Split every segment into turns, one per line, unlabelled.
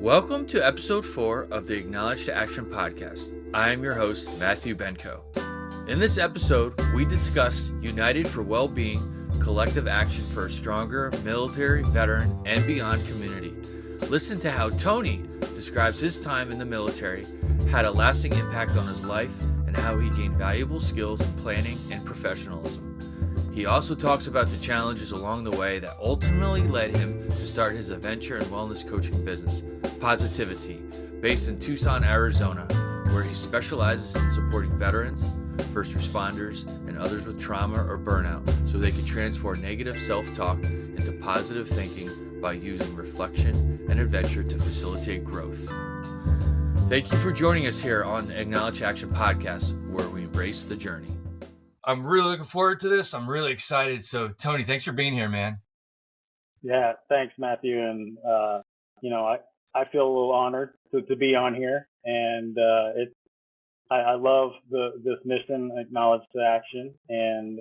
Welcome to episode 4 of the Acknowledge to Action podcast. I am your host, Matthew Benko. In this episode, we discuss United for Well-Being, collective action for a stronger military, veteran, and beyond community. Listen to how Tony describes his time in the military, had a lasting impact on his life, and how he gained valuable skills in planning and professionalism. He also talks about the challenges along the way that ultimately led him to start his adventure and wellness coaching business, POSITIVI-T, based in Tucson, Arizona, where he specializes in supporting veterans, first responders, and others with trauma or burnout so they can transform negative self-talk into positive thinking by using reflection and adventure to facilitate growth. Thank you for joining us here on the Acknowledge Action podcast, where we embrace the journey. I'm really looking forward to this. I'm really excited. So, Tony, thanks for being here, man.
Yeah, thanks, Matthew. And, I feel a little honored to be on here. And I love this mission, Acknowledge to Action. And,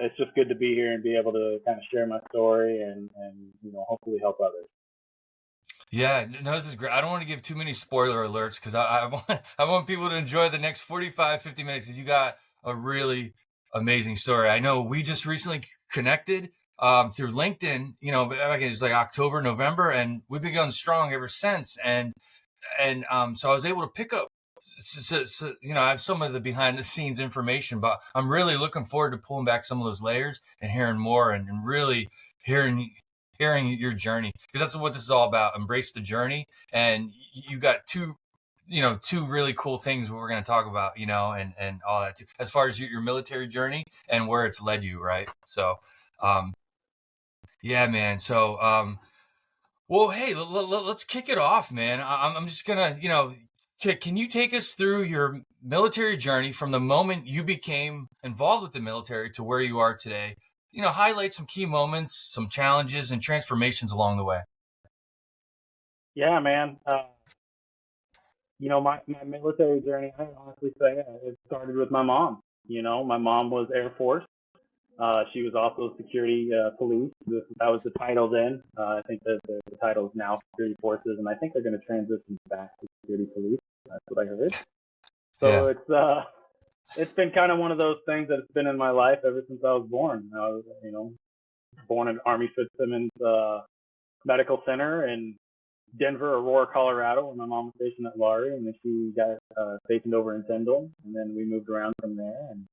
it's just good to be here and be able to kind of share my story and hopefully help others.
Yeah, no, this is great. I don't want to give too many spoiler alerts because I want people to enjoy the next 45, 50 minutes because you got a really amazing story. I know we just recently connected through LinkedIn, it was like October, November, and we've been going strong ever since. And so I was able to pick up, I have some of the behind the scenes information, but I'm really looking forward to pulling back some of those layers and hearing more and really hearing your journey, because that's what this is all about. Embrace the journey. And you got two really cool things we're going to talk about, and all that too, as far as your military journey and where it's led you. Right. So, yeah, man. So, well, hey, let's kick it off, man. I'm just gonna, can you take us through your military journey from the moment you became involved with the military to where you are today? Highlight some key moments, some challenges, and transformations along the way.
Yeah, man. My military journey, I honestly say it started with my mom. My mom was Air Force. She was also security police. That was the title then. I think that the title is now security forces, and I think they're going to transition back to security police. That's what I heard. So yeah. It's been kind of one of those things that it's been in my life ever since I was born. I was, born at Army Fitzsimmons Medical Center in Denver, Aurora, Colorado, where my mom was stationed at Laurie, and then she got stationed over in Tyndall, and then we moved around from there. And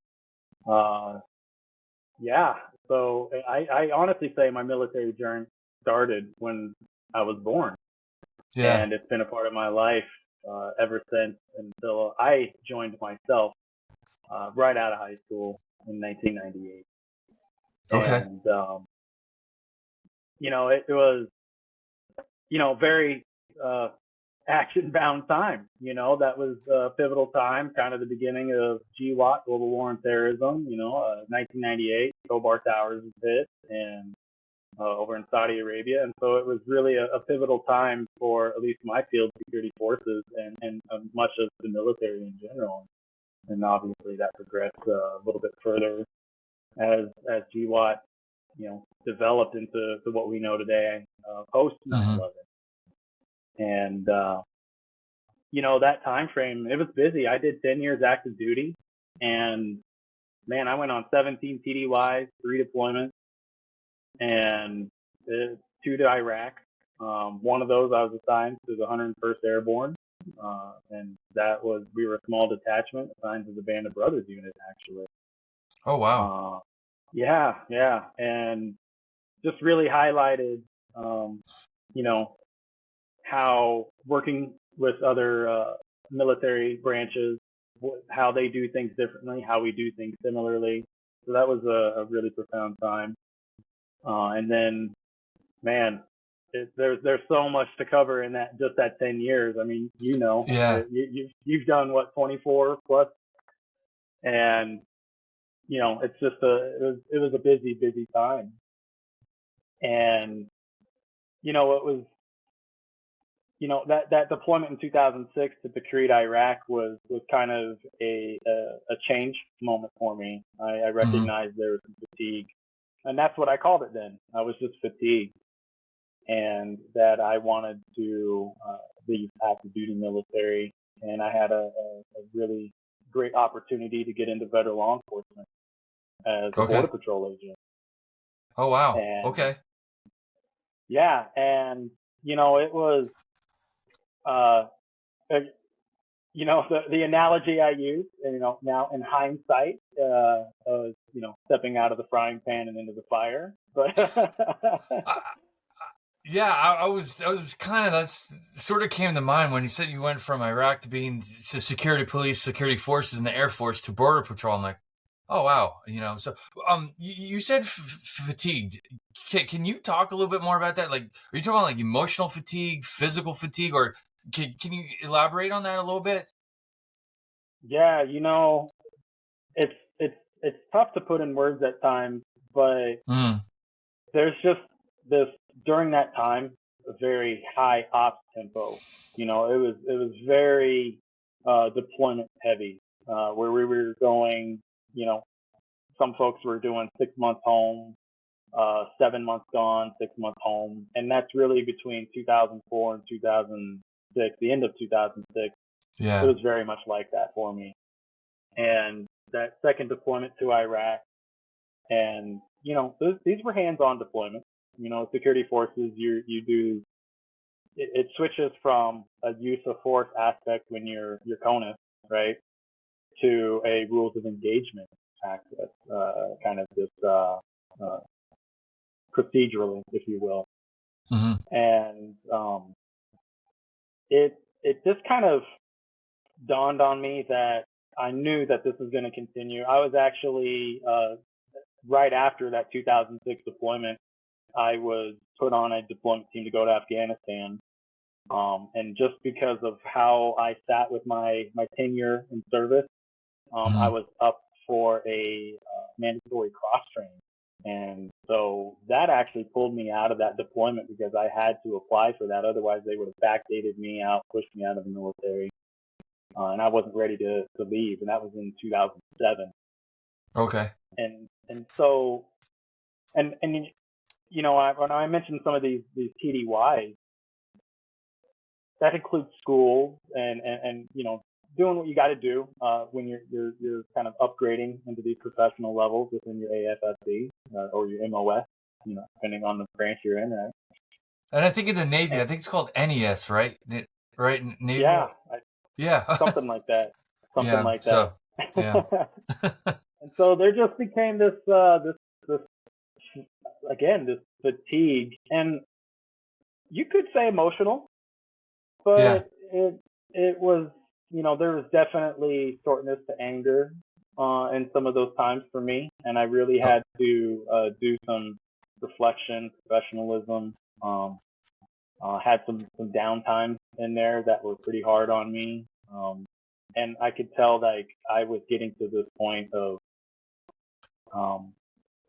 so I honestly say my military journey started when I was born, and it's been a part of my life ever since, until I joined myself right out of high school in 1998.
Okay.
And it was very action-bound time. That was a pivotal time, kind of the beginning of GWAT, Global War on Terrorism. 1998, Khobar Towers was hit, and over in Saudi Arabia, and so it was really a pivotal time for at least my field, security forces, and much of the military in general. And obviously that progressed a little bit further as GWAT, developed into what we know today, post 9/11. And that time frame, it was busy. I did 10 years active duty, and man, I went on 17 TDYs, 3 deployments, and 2 to Iraq. One of those I was assigned to the 101st Airborne, and we were a small detachment assigned to the Band of Brothers unit, actually.
Oh, wow.
Yeah. And just really highlighted, how working with other military branches, how they do things differently, how we do things similarly. So that was a really profound time. And then, man, there's so much to cover in that 10 years. I mean, you've done what, 24 plus, and it's just it was a busy time. And it was that deployment in 2006 to Tikrit, Iraq was kind of a change moment for me. I recognized there was some fatigue, and that's what I called it then. I was just fatigued. and that I wanted to leave active duty military. And I had a really great opportunity to get into federal law enforcement as a
Okay.
border patrol agent.
Oh, wow.
And
Okay.
yeah, and it was uh, the analogy I use, now in hindsight, stepping out of the frying pan and into the fire. But
Yeah, I was kind of, that's sort of came to mind when you said you went from Iraq to being to security police, security forces in the Air Force to border patrol. I'm like, oh wow, so you said fatigued. Can you talk a little bit more about that? Like, are you talking about like emotional fatigue, physical fatigue, or can you elaborate on that a little bit?
yeah, it's tough to put in words at times, but
Mm,
there's just this during that time a very high ops tempo. It was very deployment heavy, where we were going. Some folks were doing 6 months home, 7 months gone, 6 months home, and that's really between 2004 and 2006. The end of 2006, it
yeah.
was very much like that for me. And that second deployment to Iraq, and these were hands-on deployments. Security forces, you do it switches from a use of force aspect when you're CONUS, right, to a rules of engagement aspect, kind of this procedurally, if you will.
Mm-hmm.
And it just kind of dawned on me that I knew that this was going to continue. I was actually right after that 2006 deployment, I was put on a deployment team to go to Afghanistan. And just because of how I sat with my tenure in service,
Mm-hmm.
I was up for a mandatory cross training. And so that actually pulled me out of that deployment because I had to apply for that. Otherwise, they would have backdated me out, pushed me out of the military. And I wasn't ready to leave. And that was in 2007.
Okay.
And so, and when I mentioned some of these TDYs, that includes school and doing what you got to do when you're kind of upgrading into these professional levels within your AFSC or your MOS, depending on the branch you're in. Right?
And I think in the Navy,
And,
I think it's called NES, right? Right, Navy.
yeah,
Yeah.
something like that. Something
Yeah.
like that.
So, yeah.
And so there just became this again this fatigue, and you could say emotional,
Yeah.
but it was there was definitely shortness to anger in some of those times for me, and I really
Oh,
had to do some reflection, professionalism. Had some downtimes in there that were pretty hard on me, and I could tell like I was getting to this point of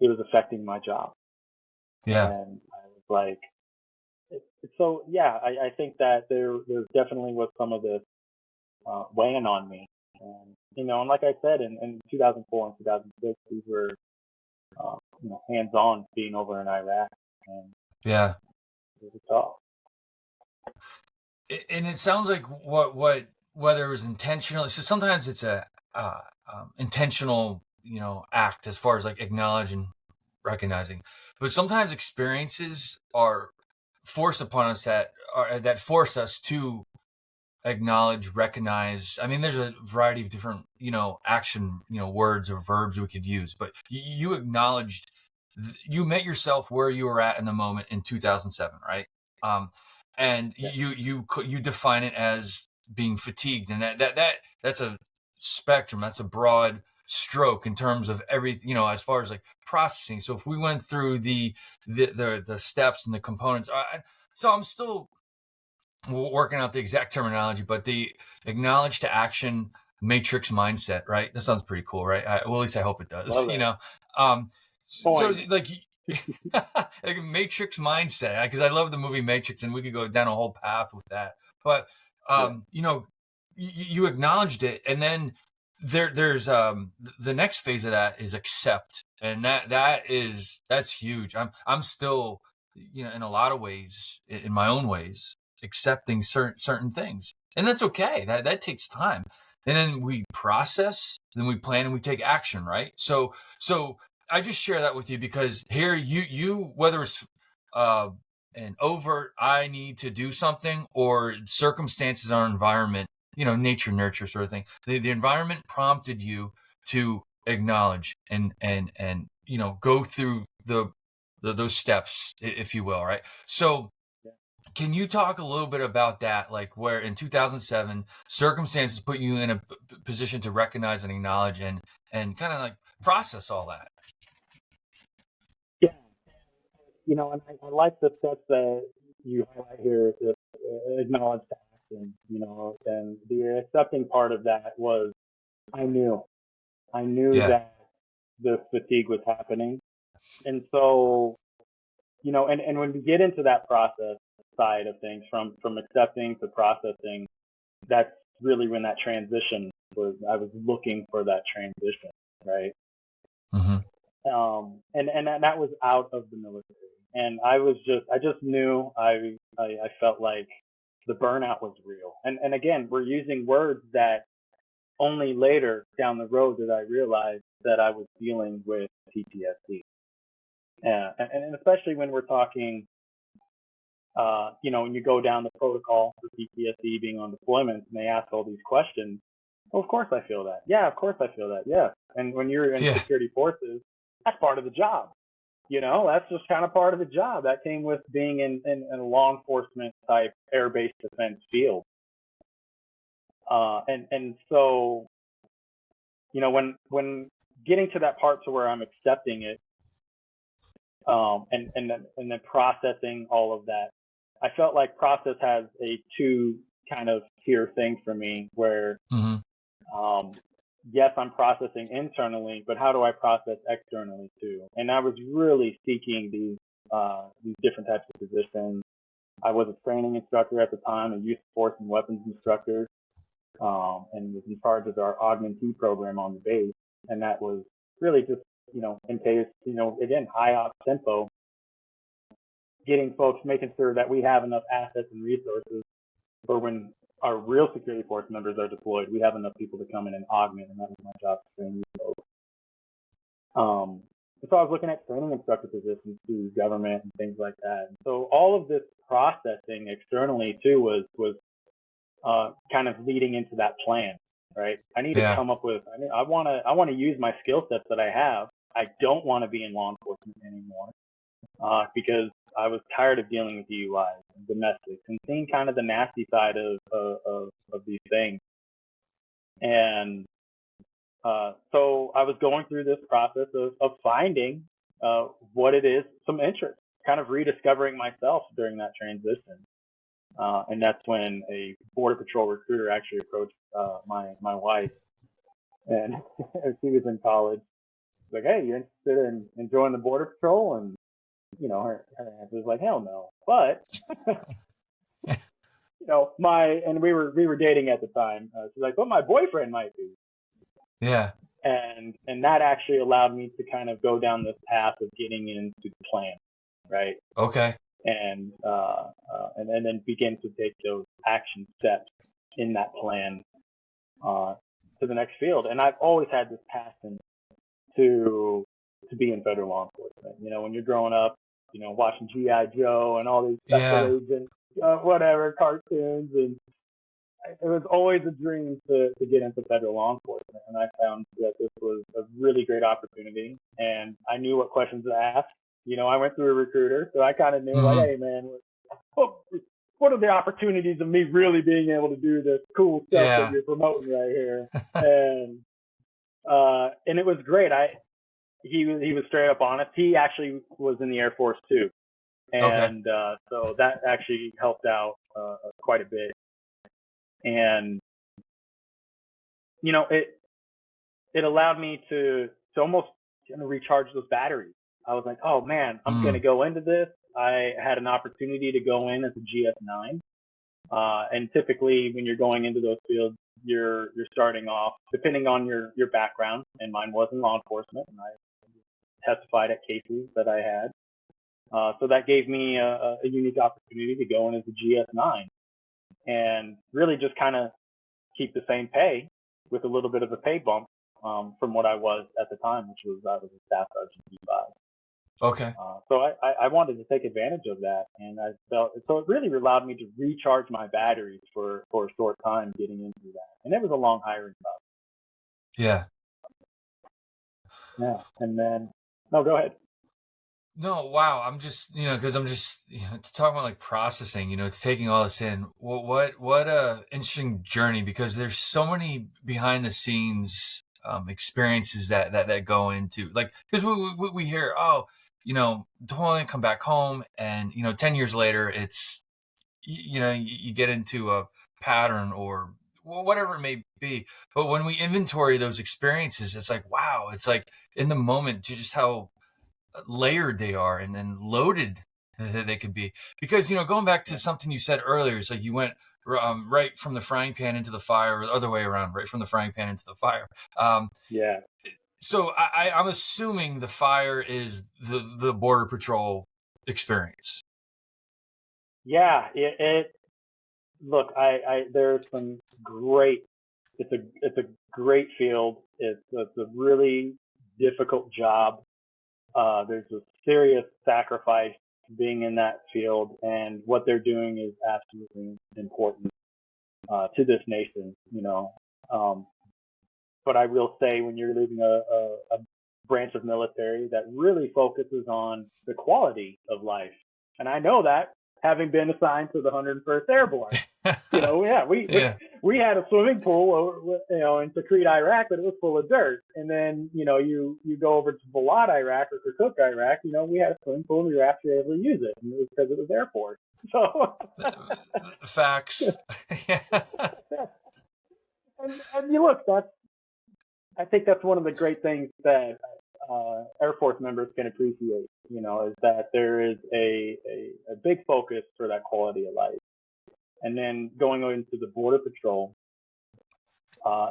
it was affecting my job,
yeah.
and I was like, so yeah, I think that there definitely was some of this weighing on me. And, and like I said, in 2004 and 2006, these were, hands-on being over in Iraq, and
Yeah.
it was tough.
And it sounds like whether it was intentional. So sometimes it's a intentional, act as far as like acknowledging, recognizing, but sometimes experiences are forced upon us that force us to acknowledge, recognize. I mean, there's a variety of different, action, words or verbs we could use, but you acknowledged, you met yourself where you were at in the moment in 2007, right? And
Yeah.
you define it as being fatigued, and that's a spectrum. That's a broad stroke in terms of everything, as far as like processing. So if we went through the steps and the components, so I'm still working out the exact terminology, but the acknowledge to action matrix mindset, right? That sounds pretty cool, right? Well, at least I hope it does.
Love it.
So
Point.
like, like a matrix mindset, because I love the movie Matrix, and we could go down a whole path with that. But
Yeah.
you acknowledged it, and then there's the next phase of that is accept, and that's huge. I'm still in a lot of ways, in my own ways, accepting certain things, and that's okay. That takes time, and then we process, then we plan, and we take action. Right. So I just share that with you because here you whether it's an overt I need to do something or circumstances, our environment, nature nurture sort of thing. The environment prompted you to acknowledge and go through those steps, if you will, right? So can you talk a little bit about that, like where in 2007 circumstances put you in a position to recognize and acknowledge and kind of like process all that?
Yeah, and I like the steps that you highlight here to acknowledge the action, and the accepting part of that was I knew. I knew
Yeah.
that the fatigue was happening. And so, and when we get into that process side of things, from accepting to processing, that's really when that transition was. I was looking for that transition, right?
Mm-hmm.
And that was out of the military. And I just knew I felt like the burnout was real. And again, we're using words that only later down the road did I realize that I was dealing with PTSD. And especially when we're talking, when you go down the protocol for PTSD being on deployments and they ask all these questions, well, of course I feel that. Yeah, of course I feel that. Yeah. And when you're in
Yeah.
security forces, that's part of the job. That's just kind of part of the job. That came with being in a law enforcement type air-based defense field. And so, when getting to that part to where I'm accepting it, and then processing all of that, I felt like process has a two kind of tier thing for me where, yes, I'm processing internally, but how do I process externally too? And I was really seeking these different types of positions. I was a training instructor at the time, a youth sports and weapons instructor, and was in charge of our augmentee program on the base. And that was really just, in case, again, high ops tempo, getting folks, making sure that we have enough assets and resources for when our real security force members are deployed, we have enough people to come in and augment, and that was my job to train these folks. So I was looking at training instructor positions through government and things like that. And so all of this processing externally too was kind of leading into that plan, right? I need to come up with. I want to use my skill sets that I have. I don't want to be in law enforcement anymore because I was tired of dealing with DUIs and domestics and seeing kind of the nasty side of these things. And so I was going through this process of finding what it is, some interest, kind of rediscovering myself during that transition. And that's when a Border Patrol recruiter actually approached my wife, and she was in college. Like, hey, you interested in joining the Border Patrol? And her answer was like, hell no. But and we were dating at the time. She's like, well, my boyfriend might be.
Yeah.
And that actually allowed me to kind of go down this path of getting into the plan, right?
Okay.
And then begin to take those action steps in that plan to the next field. And I've always had this passion to be in federal law enforcement. When you're growing up, watching G.I. Joe and all these special agents, whatever, cartoons, and it was always a dream to get into federal law enforcement. And I found that this was a really great opportunity, and I knew what questions to ask. I went through a recruiter, so I kind of knew, like, hey, man, what are the opportunities of me really being able to do this cool stuff that you're promoting right here? And it was great. He was straight up honest. He actually was in the Air Force too, and so that actually helped out quite a bit. And it allowed me to almost recharge those batteries. I was like, oh man, I'm going to go into this. I had an opportunity to go in as a GS9. And typically when you're going into those fields, you're starting off, depending on your background, and mine was in law enforcement, and I testified at cases that I had. So that gave me a unique opportunity to go in as a GS9 and really just kind of keep the same pay with a little bit of a pay bump from what I was at the time, which was I was a staff sergeant B5.
Okay.
So I wanted to take advantage of that, and I felt so it really allowed me to recharge my batteries for a short time getting into that, and it was a long hiring process.
Yeah.
Yeah, and then no, go ahead.
No, wow. I'm just, because I'm just, talking about like processing, it's taking all this in. What a interesting journey, because there's so many behind the scenes experiences that go into, like, because we hear, oh, deploy, come back home, and 10 years later, it's, you get into a pattern or whatever it may be. But when we inventory those experiences, it's like, wow, it's like in the moment, just how layered they are and loaded that they could be. Because going back to something you said earlier, it's like you went right from the frying pan into the fire, or the other way around, right from the frying pan into the fire.
Yeah.
So I'm assuming the fire is the Border Patrol experience.
Yeah, it look, there's some great. It's a great field. It's a really difficult job. There's a serious sacrifice being in that field, and what they're doing is absolutely important to this nation. But I will say, when you're leaving a branch of military that really focuses on the quality of life, and I know that having been assigned to the 101st Airborne. We had a swimming pool over, in Tikrit, Iraq, but it was full of dirt. And then, you go over to Balad, Iraq, or Kirkuk, Iraq, we had a swimming pool and we were actually able to use it. And it was because it was Air Force. So
facts.
and you look, I think that's one of the great things that Air Force members can appreciate, is that there is a big focus for that quality of life. And then going into the Border Patrol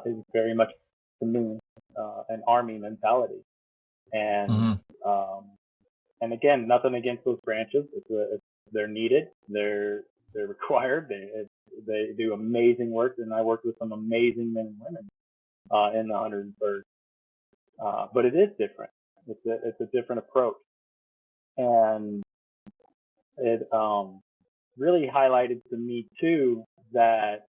is very much, to me, an Army mentality. And and again, nothing against those branches. They're needed. They're required. They do amazing work, and I worked with some amazing men and women in the 101st. But it is different. It's a different approach, and it really highlighted to me too that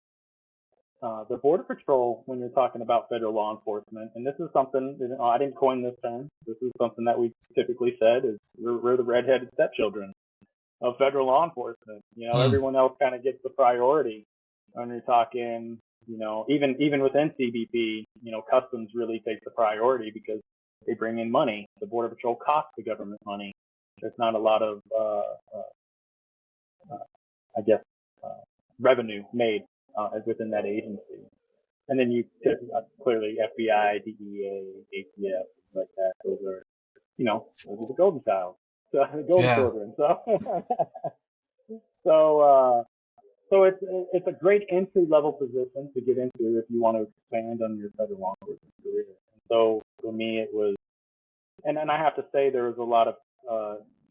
the Border Patrol, when you're talking about federal law enforcement, and this is something I didn't coin this term. This is something that we typically said is we're the redheaded stepchildren of federal law enforcement. Everyone else kind of gets the priority when you're talking. Even within CBP, customs really takes the priority because they bring in money. The Border Patrol costs the government money. There's not a lot of revenue made within that agency. And then you clearly FBI, DEA, ATF, things like that. Those are the golden child, the golden children. So it's a great entry level position to get into if you want to expand on your federal law enforcement career. And so for me, it was, and I have to say there was a lot of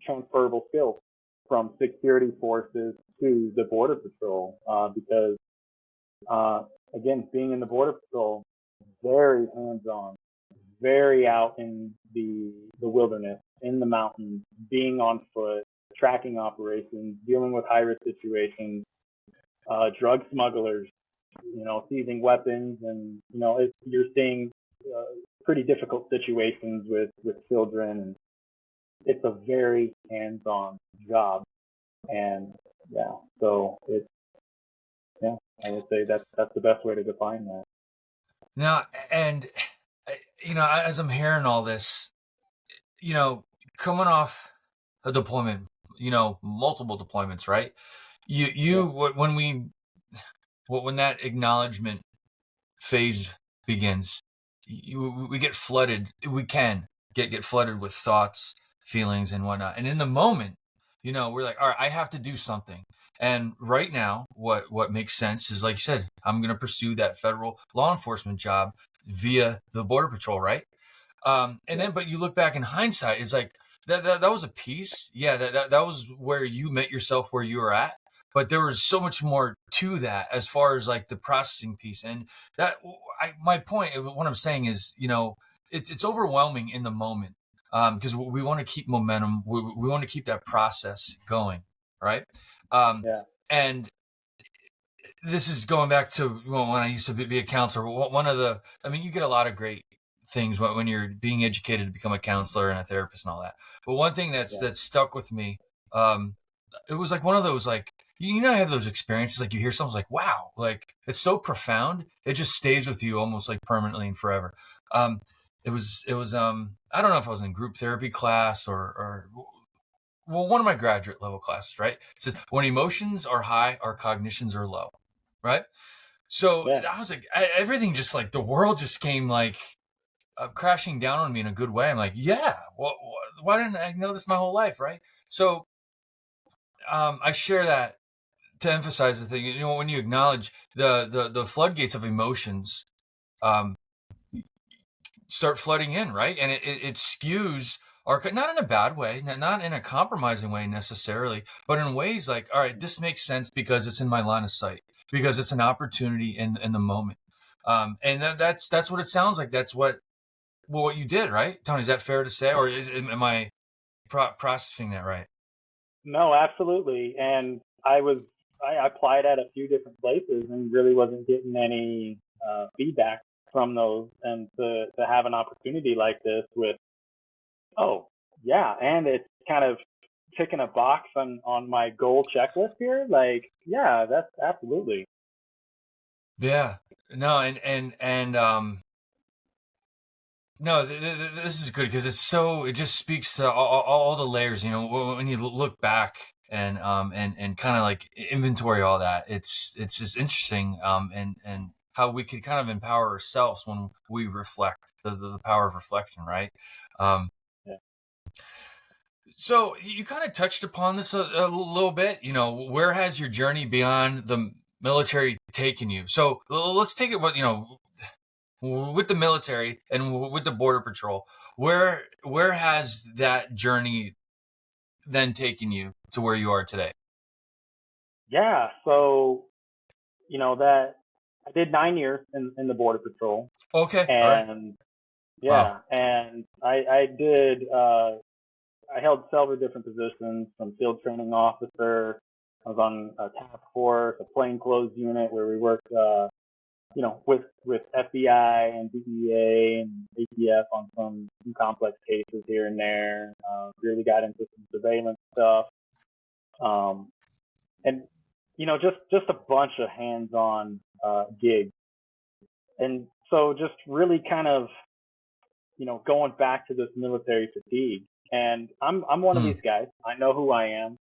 transferable skills from security forces to the Border Patrol, because, again, being in the Border Patrol, very hands-on, very out in the wilderness, in the mountains, being on foot, tracking operations, dealing with high-risk situations, drug smugglers, seizing weapons, and, you're seeing pretty difficult situations with children, and it's a very hands-on job. And so it's, I would say that's the best way to define that.
Now, and as I'm hearing all this, coming off a deployment, multiple deployments, right? When that acknowledgement phase begins, we get flooded. We can get flooded with thoughts, feelings, and whatnot. And in the moment, we're like, all right, I have to do something. And right now, what makes sense is, like you said, I'm going to pursue that federal law enforcement job via the Border Patrol, right? But you look back in hindsight, it's like, that was a piece. Yeah, that was where you met yourself where you were at. But there was so much more to that as far as like the processing piece. And that my point, what I'm saying is, it's overwhelming in the moment, because we want to keep momentum. We want to keep that process going, right? Um,
Yeah.
and this is going back to when I used to be a counselor. One of you get a lot of great things when you're being educated to become a counselor and a therapist and all that. But one thing
Yeah.
that's stuck with me, it was like one of those, like, I have those experiences, like you hear something like, wow, like it's so profound, it just stays with you almost like permanently and forever. Um, it was I don't know if I was in group therapy class or well, one of my graduate level classes, right? It says when emotions are high, our cognitions are low, right? So
Yeah.
I was like, everything just like the world just came like crashing down on me in a good way. I'm like, yeah, why didn't I know this my whole life, right? So I share that to emphasize the thing. When you acknowledge the floodgates of emotions, um, start flooding in, right? And it skews our, not in a bad way, not in a compromising way necessarily, but in ways like, all right, this makes sense because it's in my line of sight, because it's an opportunity in the moment. And that's what it sounds like. That's what you did, right, Tony? Is that fair to say, or am I processing that right?
No, absolutely. And I applied at a few different places and really wasn't getting any feedback from those. And to have an opportunity like this with, oh, yeah, and it's kind of ticking a box on my goal checklist here. Like, yeah, that's absolutely.
Yeah. No, and no, this is good because it just speaks to all the layers. When you look back and kind of like inventory all that, it's just interesting. And how we could kind of empower ourselves when we reflect, the power of reflection, right? Um,
Yeah.
so you kind of touched upon this a little bit. Where has your journey beyond the military taken you? So let's take it. With the military and with the border patrol, where has that journey then taken you to where you are today?
Yeah. So, that I did 9 years in the Border Patrol.
Okay, all right.
And
Wow.
yeah, and I held several different positions, from field training officer. I was on a task force, a plainclothes unit where we worked, with FBI and DEA and ATF on some complex cases here and there. Really got into some surveillance stuff, um, and just a bunch of hands-on gigs. And so just really kind of going back to this military fatigue. And I'm one of
Hmm.
these guys. I know who I am.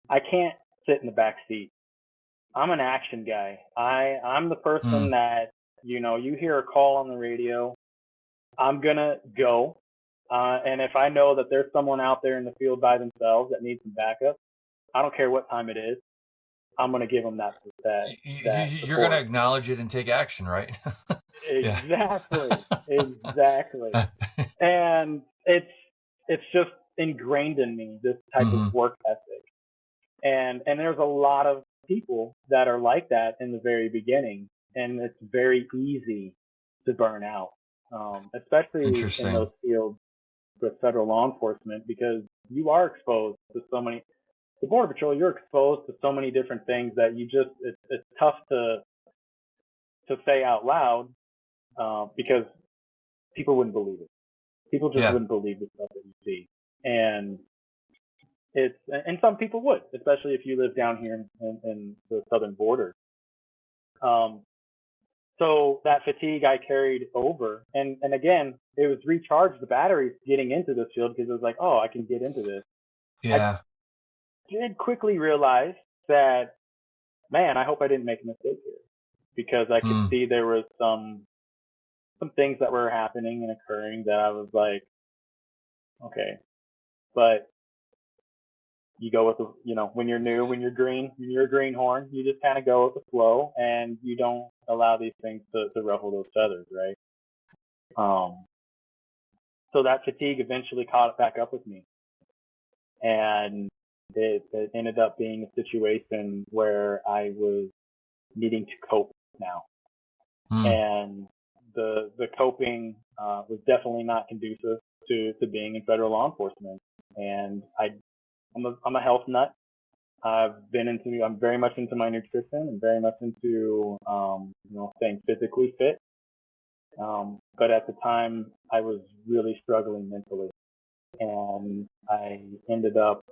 I can't sit in the back seat. I'm an action guy. I'm the
Hmm.
person that you hear a call on the radio, I'm gonna go. And if I know that there's someone out there in the field by themselves that needs some backup, I don't care what time it is. I'm gonna give them that
You're gonna
support.
acknowledge it and take action, right? Yeah.
Exactly. Exactly. And it's just ingrained in me, this type of
Hmm.
work ethic. And there's a lot of people that are like that in the very beginning, and it's very easy to burn out, especially in those
Interesting.
fields with federal law enforcement, because you are exposed to so many. The Border Patrol, you're exposed to so many different things that it's tough to say out loud, because people wouldn't believe it. People just
Yeah.
wouldn't believe the stuff that you see. And and some people would, especially if you live down here in the southern border. Um, so that fatigue I carried over, and again, it was recharged the batteries getting into this field, because it was like, oh, I can get into this. I
Yeah.
did quickly realize that, man, I hope I didn't make a mistake here, because I could
Hmm.
see there was some things that were happening and occurring that I was like, okay, but you go with when you're new, when you're green, when you're a greenhorn, you just kind of go with the flow, and you don't allow these things to ruffle those feathers, right? Um, so that fatigue eventually caught back up with me. and it ended up being a situation where I was needing to cope now. And the coping was definitely not conducive to being in federal law enforcement. And I'm a health nut. I'm very much into my nutrition and very much into staying physically fit. But at the time, I was really struggling mentally, and I ended up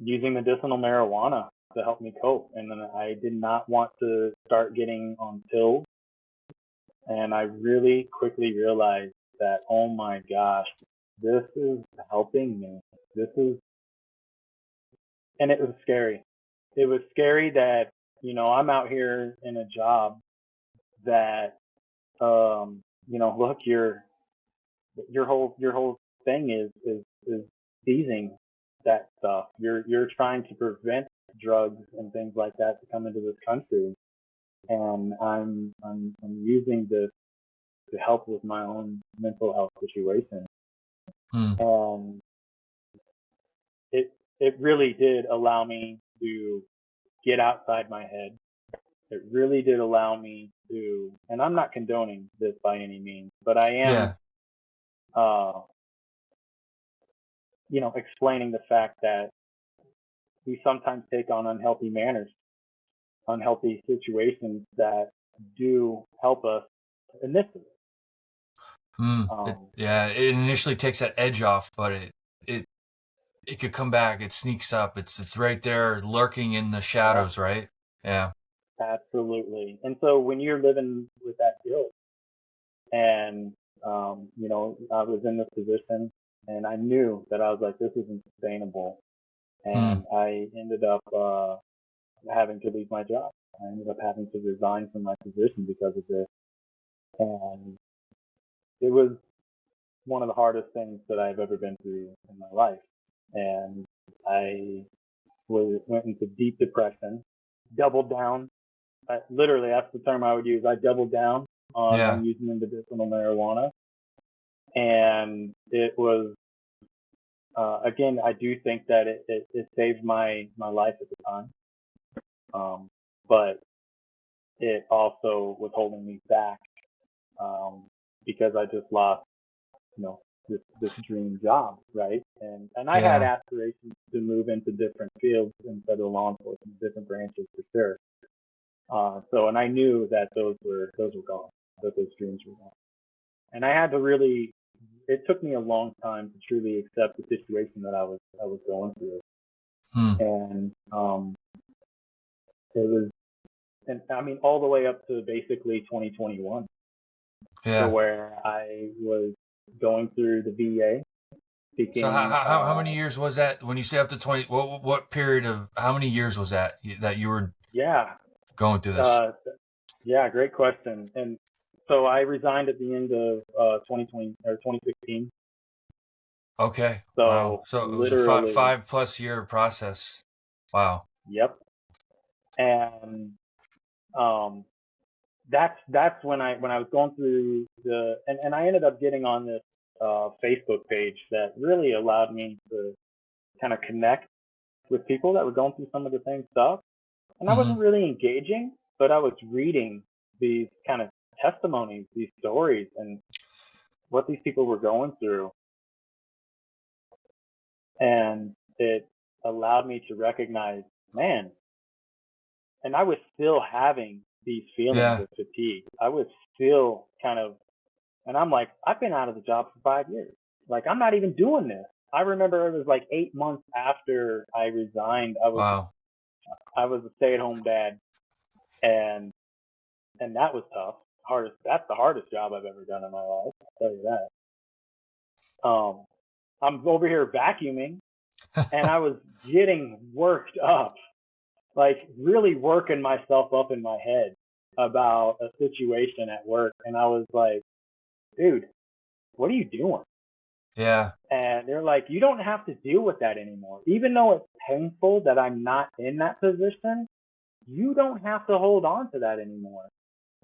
using medicinal marijuana to help me cope. And then I did not want to start getting on pills. And I really quickly realized that, oh my gosh, this is helping me. And it was scary. It was scary that, I'm out here in a job that, look, your whole thing is seizing that stuff. You're trying to prevent drugs and things like that to come into this country, and I'm using this to help with my own mental health situation. And it really did allow me to get outside my head. It really did allow me to, and I'm not condoning this by any means, but I am explaining the fact that we sometimes take on unhealthy manners, unhealthy situations that do help us initially.
It initially takes that edge off, but it could come back. It sneaks up. It's right there, lurking in the shadows, right? Yeah.
Absolutely. And so when you're living with that guilt, and I was in this position, and I knew that I was like, this isn't sustainable, and I ended up having to leave my job. I ended up having to resign from my position because of this, and it was one of the hardest things that I've ever been through in my life. And I went into deep depression, doubled down. Literally, that's the term I would use. I doubled down on using medicinal marijuana. And it was, again, I do think that it saved my life at the time. But it also was holding me back, because I just lost, this dream job, right? And I had aspirations to move into different fields in federal law enforcement, different branches for sure. And I knew that those were gone, that those dreams were gone. And I had to really, it took me a long time to truly accept the situation that I was going through. And it was, and I mean, all the way up to basically 2021, to where I was going through the VA.
So how many years was that? When you say up to 20, what period of, how many years was that you were going through this?
Great question. And so I resigned at the end of 2020 or 2016.
Okay.
So
wow. So it was a 5+ year process. Wow.
Yep. And that's when I was going through and I ended up getting on this Facebook page that really allowed me to kind of connect with people that were going through some of the same stuff. And I wasn't really engaging, but I was reading these kind of testimonies, these stories, and what these people were going through. And it allowed me to recognize, man, and I was still having these feelings of fatigue. I was still kind of, and I'm like, I've been out of the job for 5 years. Like, I'm not even doing this. I remember it was like 8 months after I resigned. I was a stay-at-home dad, and that was tough. That's the hardest job I've ever done in my life. I'll tell you that. I'm over here vacuuming, and I was getting worked up, like really working myself up in my head about a situation at work. And I was like, dude, what are you doing?
Yeah.
And they're like, you don't have to deal with that anymore. Even though it's painful that I'm not in that position, you don't have to hold on to that anymore.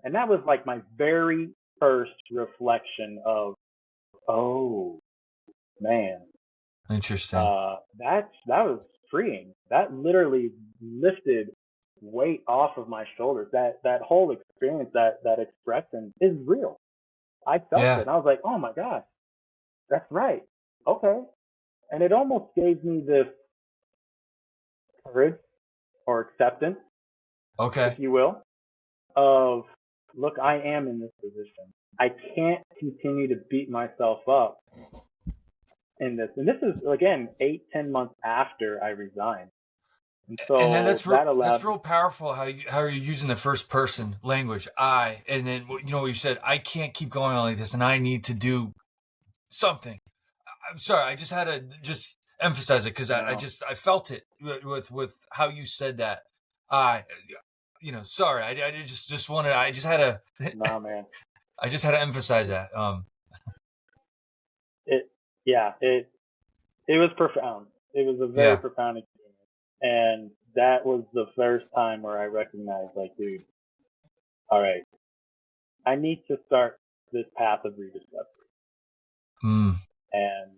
And that was like my very first reflection of, oh, man,
Interesting.
that was freeing. That literally lifted weight off of my shoulders. That whole experience, that expression is real. I felt it,
Yeah.
and I was like, oh my gosh, that's right. Okay, and it almost gave me this courage or acceptance, if
Okay.
you will, of look, I am in this position. I can't continue to beat myself up in this. And this is again 8, 10 months after I resigned. And
And then
so that
that's
allowed,
real powerful how you're using the first person language, I, and then you know what you said, I can't keep going on like this, and I need to do something. I'm sorry, I just had to just emphasize it because
no,
I felt it with how you said that. I, sorry, I just wanted, I just had to,
no, man.
I just had to emphasize that.
It, yeah, it was profound. It was a very
Yeah,
profound experience. And that was the first time where I recognized, like, dude, all right, I need to start this path of rediscovery.
mm,
And,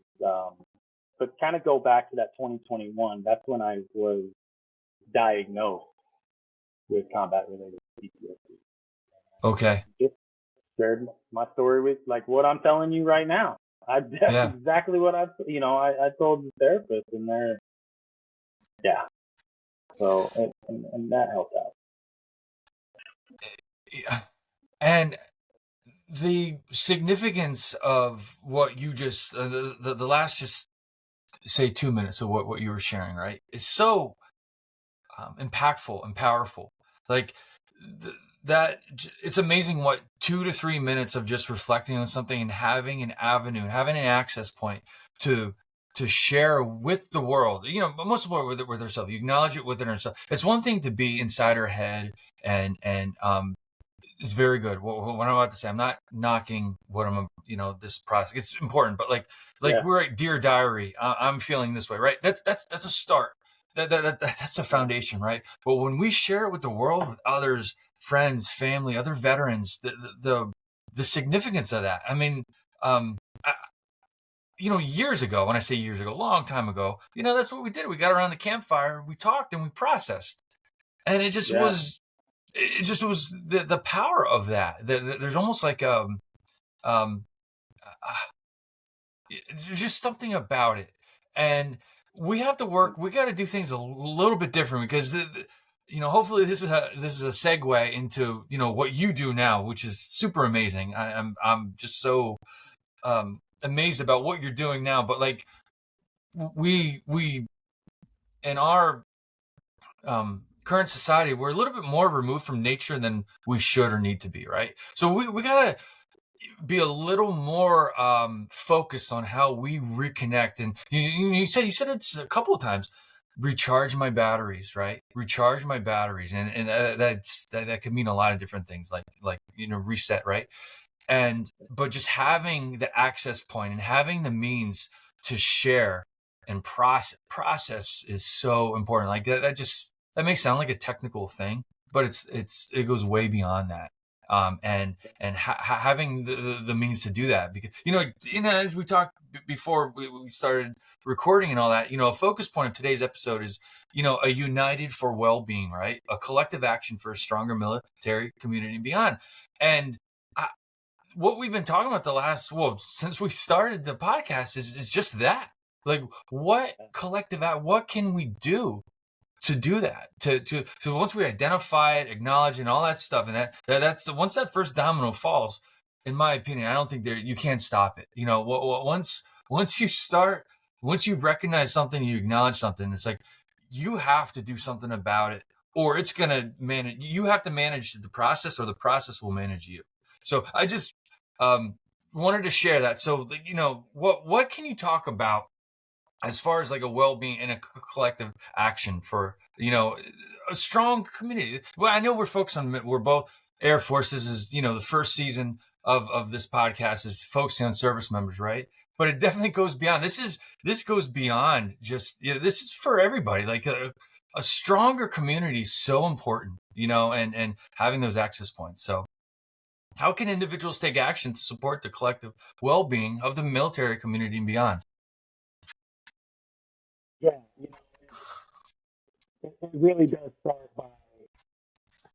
but kind of go back to that 2021, that's when I was diagnosed with combat related PTSD.
okay,
Just shared my story with, like, what I'm telling you right now. That's
yeah.
exactly what I told the therapist, and they're, yeah. So, and that helped out.
Yeah. And the significance of what you just, the last, just say 2 minutes of what you were sharing, right, is so impactful and powerful. Like that, it's amazing what 2 to 3 minutes of just reflecting on something and having an avenue, and having an access point to share with the world. Most of all with herself. You acknowledge it within herself. It's one thing to be inside her head and it's very good. What I'm about to say, I'm not knocking what this process. It's important, but like
Yeah,
we're at Dear Diary. I'm feeling this way, right? That's a start. That's a
yeah,
foundation, right? But when we share it with the world, with others, friends, family, other veterans, the significance of that. I mean, um, I, years ago. When I say years ago, a long time ago, that's what we did. We got around the campfire, we talked, and we processed, and
yeah,
it just was the power of that. There's almost like um there's just something about it, and we have to work. We got to do things a little bit different because hopefully this is a segue into what you do now, which is super amazing. I'm just so amazed about what you're doing now. But like we in our current society, we're a little bit more removed from nature than we should or need to be, right? So we gotta be a little more focused on how we reconnect. And you said it's a couple of times. Recharge my batteries, right? Recharge my batteries, and that could mean a lot of different things, like reset, right? And but just having the access point and having the means to share and process is so important. Like that may sound like a technical thing, but it goes way beyond that. And having the means to do that, because as we talked before we started recording and all that, a focus point of today's episode is a united for well-being, right? A collective action for a stronger military community and beyond. And what we've been talking about since we started the podcast is just that. Like, what collective act, what can we do to do that? So once we identify it, acknowledge, and all that stuff, and that's once that first domino falls, in my opinion, I don't think you can't stop it. Once you start, once you recognize something, you acknowledge something, it's like you have to do something about it, or it's gonna manage. You have to manage the process, or the process will manage you. So I just um, wanted to share that. So what can you talk about as far as like a well-being and a collective action for a strong community? Well, I know we're both Air Forces. Is the first season of this podcast is focusing on service members, right? But it definitely goes beyond. This goes beyond just this is for everybody. Like a stronger community is so important, and having those access points. So how can individuals take action to support the collective well-being of the military community and beyond?
it really does start by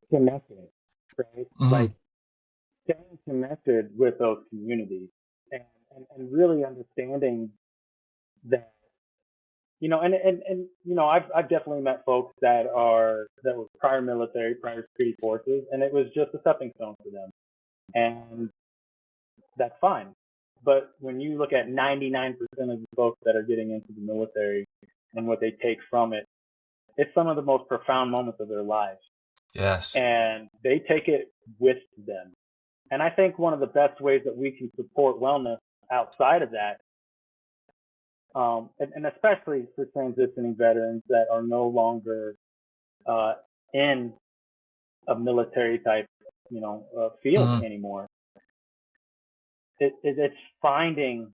connecting, right?
Hmm.
Like staying connected with those communities and, and really understanding that, I've definitely met folks that were prior military, prior security forces, and it was just a stepping stone for them. And that's fine. But when you look at 99% of the folks that are getting into the military and what they take from it, it's some of the most profound moments of their lives.
Yes.
And they take it with them. And I think one of the best ways that we can support wellness outside of that, and especially for transitioning veterans that are no longer in a military type, field
Hmm.
anymore, it's finding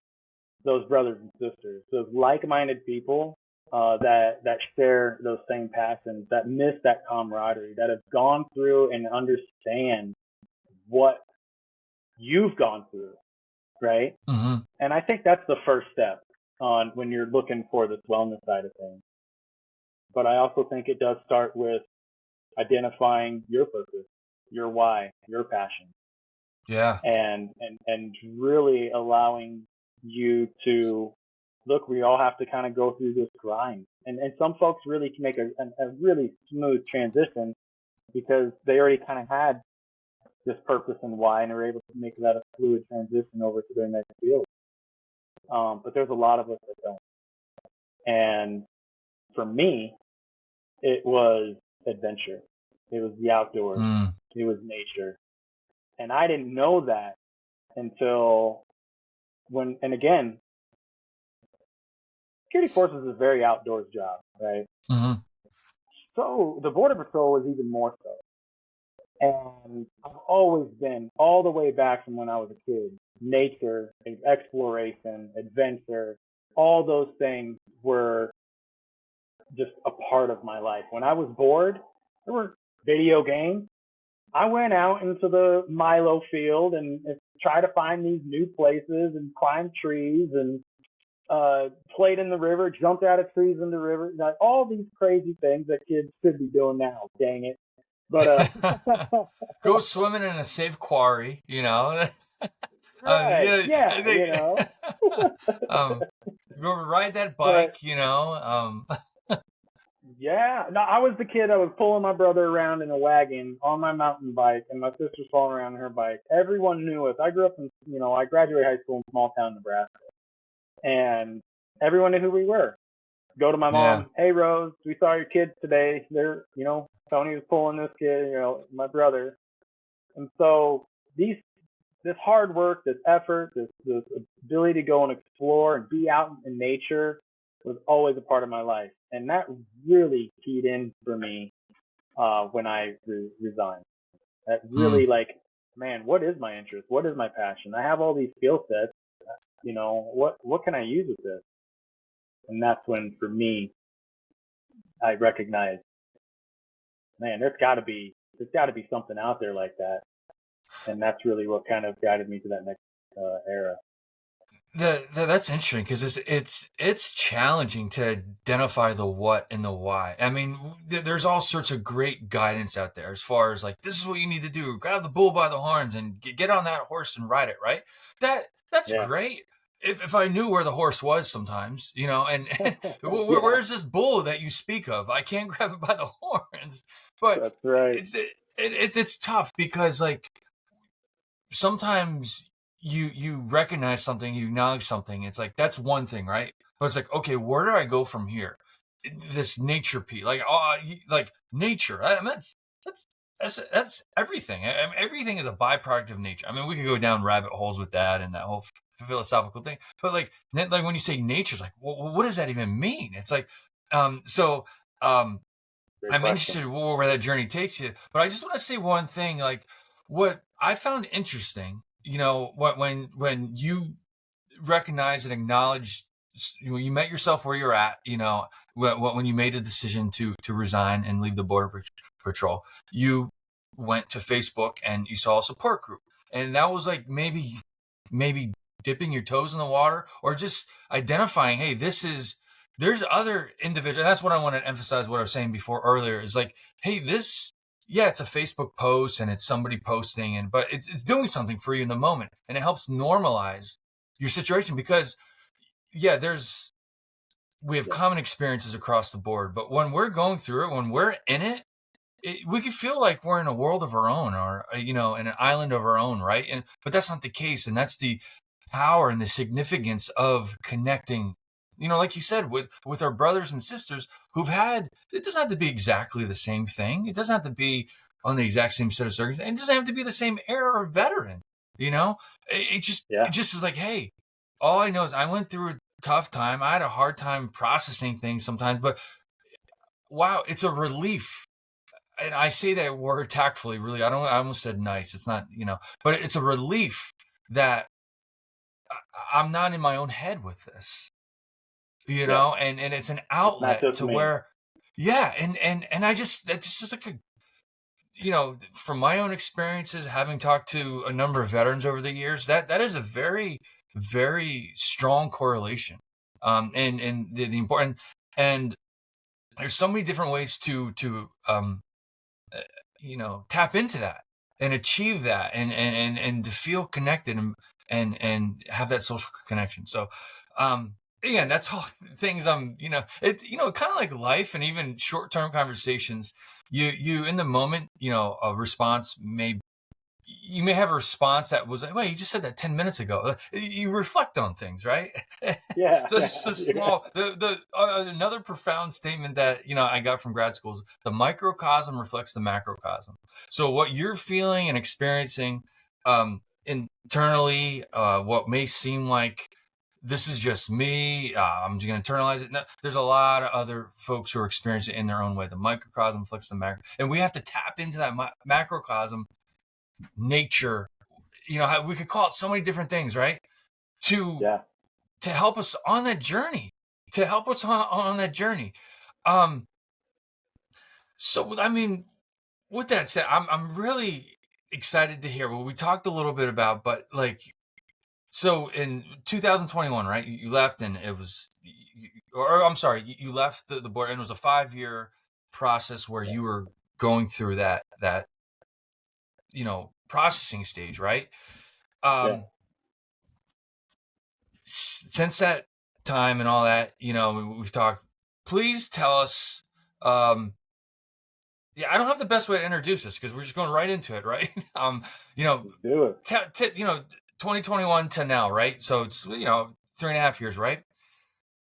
those brothers and sisters, those like-minded people that share those same passions, that miss that camaraderie, that have gone through and understand what you've gone through, right?
Hmm.
And I think that's the first step on when you're looking for this wellness side of things. But I also think it does start with identifying your purpose, your why, your passion,
Yeah.
and really allowing you to look. We all have to kind of go through this grind, and some folks really can make a really smooth transition because they already kind of had this purpose and why, and are able to make that a fluid transition over to their next field. But there's a lot of us that don't. And for me, it was adventure. It was the outdoors.
Mm.
It was nature. And I didn't know that until and again, security forces is a very outdoors job, right?
Hmm.
So the Border Patrol was even more so. And I've always been, all the way back from when I was a kid, nature, exploration, adventure, all those things were just a part of my life. When I was bored, there were video games. I went out into the Milo field and tried to find these new places and climb trees and played in the river, jumped out of trees in the river, like all these crazy things that kids should be doing now. Dang it! But
Go swimming in a safe quarry, you know.
right,
I
yeah,
think, um, go ride that
but
bike, you know.
yeah, no, I was the kid that was pulling my brother around in a wagon on my mountain bike, and my sister's falling around on her bike. Everyone knew us. I grew up in, I graduated high school in small town Nebraska, and everyone knew who we were. Go to my
Yeah.
mom, hey Rose, we saw your kids today. Tony was pulling this kid, my brother. And so this hard work, this effort, this ability to go and explore and be out in nature was always a part of my life. And that really keyed in for me when I resigned. That
Mm.
really man, what is my interest? What is my passion? I have all these skill sets. What can I use with this? And that's when, for me, I recognized, man, there's got to be something out there like that. And that's really what kind of guided me to that next era.
That's interesting because it's challenging to identify the what and the why. I mean, there's all sorts of great guidance out there as far as like this is what you need to do: grab the bull by the horns and get on that horse and ride it. Right? That's
Yeah,
great. If I knew where the horse was, sometimes and
yeah,
where's this bull that you speak of? I can't grab it by the horns, but
that's right.
it's tough because like sometimes you recognize something, you acknowledge something. It's like that's one thing, right? But it's like, okay, where do I go from here? This nature piece, like nature. I mean, that's everything. I mean, everything is a byproduct of nature. I mean, we could go down rabbit holes with that and that whole philosophical thing. But like when you say nature, it's like, well, what does that even mean? It's like, so
Great
I'm
question.
interested where that journey takes you. But I just want to say one thing, like what I found interesting, when you recognize and acknowledge when you met yourself where you're at, when you made the decision to resign and leave the border patrol, you went to Facebook and you saw a support group, and that was like maybe dipping your toes in the water or just identifying, hey, this is there's other individuals. And that's what I want to emphasize. What I was saying before earlier is like, hey, it's a Facebook post and it's somebody posting, but it's doing something for you in the moment, and it helps normalize your situation because, we have common experiences across the board, but when we're going through it, when we're in it, we can feel like we're in a world of our own, or in an island of our own, right? But that's not the case, and that's the power and the significance of connecting. Like you said, with our brothers and sisters who've had. It doesn't have to be exactly the same thing. It doesn't have to be on the exact same set of circumstances. It doesn't have to be the same era or veteran. It just is like, hey, all I know is I went through a tough time. I had a hard time processing things sometimes, but wow, it's a relief. And I say that word tactfully, really. I almost said nice. It's not, but it's a relief that I'm not in my own head with this, and it's an outlet to me. Where, and that's just like from my own experiences, having talked to a number of veterans over the years, that is a very, very strong correlation. And the important, and there's so many different ways to tap into that and achieve that, and to feel connected and have that social connection. So, again, that's all things kind of like life and even short-term conversations. You in the moment, a response you may have a response that was like, wait, you just said that 10 minutes ago. You reflect on things, right?
Yeah.
So it's just a small, another profound statement that, I got from grad school is the microcosm reflects the macrocosm. So what you're feeling and experiencing internally, what may seem like this is just me, I'm just going to internalize it. No, there's a lot of other folks who are experiencing it in their own way. The microcosm reflects the macro. And we have to tap into that macrocosm nature, we could call it so many different things, right? To help us on that journey, on that journey. So, I mean, with that said, I'm really excited to hear what we talked a little bit about, but like, so in 2021, right, you left, and it was, or I'm sorry, you left the board, and it was a 5-year process where you were going through that processing stage, right? Since that time and all that, we've talked. Please tell us. I don't have the best way to introduce this because we're just going right into it, right?
Do it.
2021 to now, right? So it's 3.5 years, right?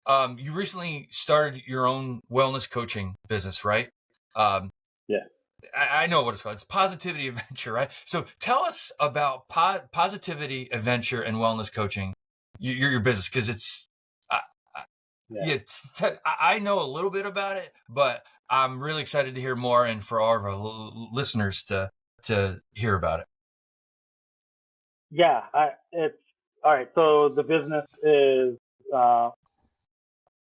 You recently started your own wellness coaching business, right? I know what it's called. It's POSITIVI-T Adventure, right? So tell us about POSITIVI-T Adventure and wellness coaching, your business, because it's, I know a little bit about it, but I'm really excited to hear more, and for all of our listeners to hear about it.
Yeah, it's all right. So the business is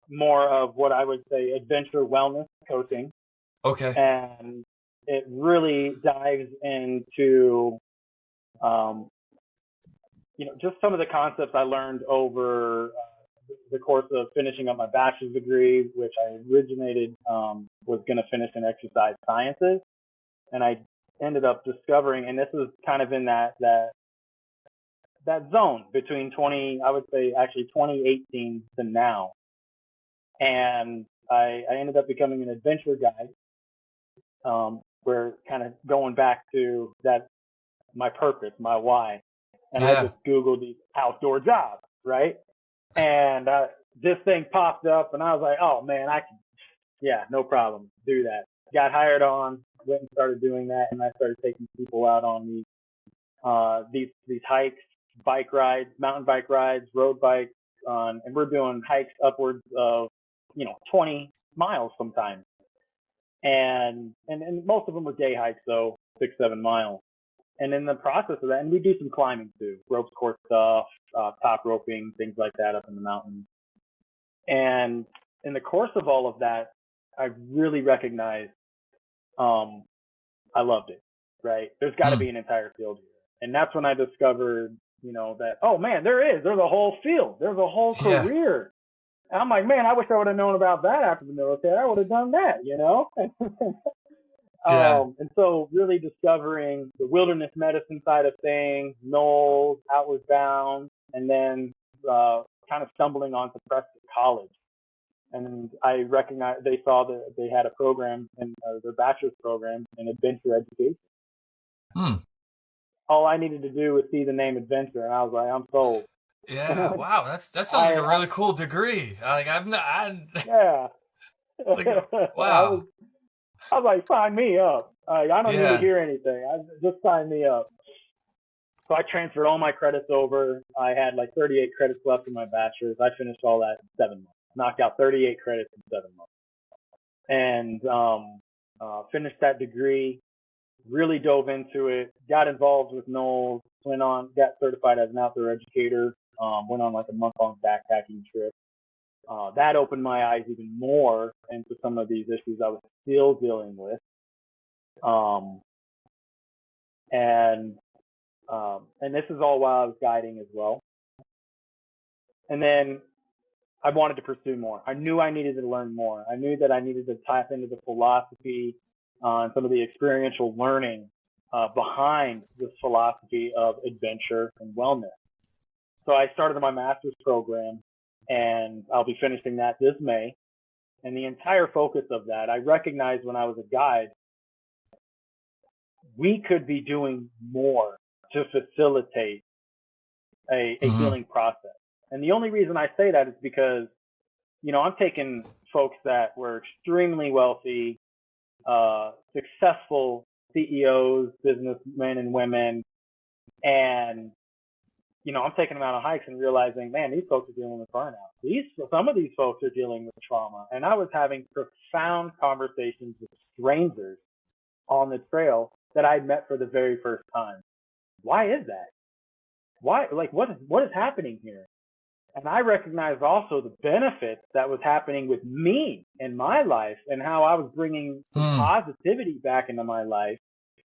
more of what I would say adventure wellness coaching.
Okay.
And it really dives into, just some of the concepts I learned over the course of finishing up my bachelor's degree, which I was going to finish in exercise sciences. And I ended up discovering, and this is kind of in that zone between 2018 to now. And I ended up becoming an adventure guide. We're kind of going back to that, my purpose, my why. And I just Googled these outdoor jobs, right? And this thing popped up, and I was like, oh man, no problem, do that. Got hired on, went and started doing that, and I started taking people out on these hikes, bike rides, mountain bike rides, road bikes, and we're doing hikes upwards of 20 miles sometimes. And most of them were day hikes, though, 6-7 miles. And in the process of that, and we do some climbing too, ropes course stuff, top roping, things like that up in the mountains. And in the course of all of that, I really recognized I loved it, right? There's got to be an entire field here. And that's when I discovered, that, oh man, there's a whole field. There's a whole career And I'm like, man, I wish I would have known about that after the military. I would have done that, you know?
Yeah.
And so really discovering the wilderness medicine side of things, Knowles, Outward Bound, and then kind of stumbling onto Preston College. And I recognized they saw that they had a program in their bachelor's program in adventure education.
Hmm.
All I needed to do was see the name adventure, and I was like, I'm sold.
Yeah. Wow. That sounds like
I,
a
I
really cool degree. Like I'm not.
yeah.
Like wow.
I was like, sign me up. I don't need to
Yeah.
hear anything. Just sign me up. So I transferred all my credits over. I had like 38 credits left in my bachelor's. I finished all that in 7 months. Knocked out 38 credits in 7 months. And finished that degree. Really dove into it. Got involved with Knowles. Got certified as an outdoor educator. Went on like a month-long backpacking trip. That opened my eyes even more into some of these issues I was still dealing with. And this is all while I was guiding as well. And then I wanted to pursue more. I knew I needed to learn more. I knew that I needed to tap into the philosophy and some of the experiential learning behind this philosophy of adventure and wellness. So I started my master's program, and I'll be finishing that this May. And the entire focus of that, I recognized when I was a guide, we could be doing more to facilitate a healing process. And the only reason I say that is because, you know, I'm taking folks that were extremely wealthy, successful CEOs, businessmen and women, and, you know, I'm taking them out on hikes and realizing, man, these folks are dealing with burnout. Some of these folks are dealing with trauma. And I was having profound conversations with strangers on the trail that I'd met for the very first time. Why is that? Why, like, what is happening here? And I recognized also the benefits that was happening with me in my life and how I was bringing some positivity back into my life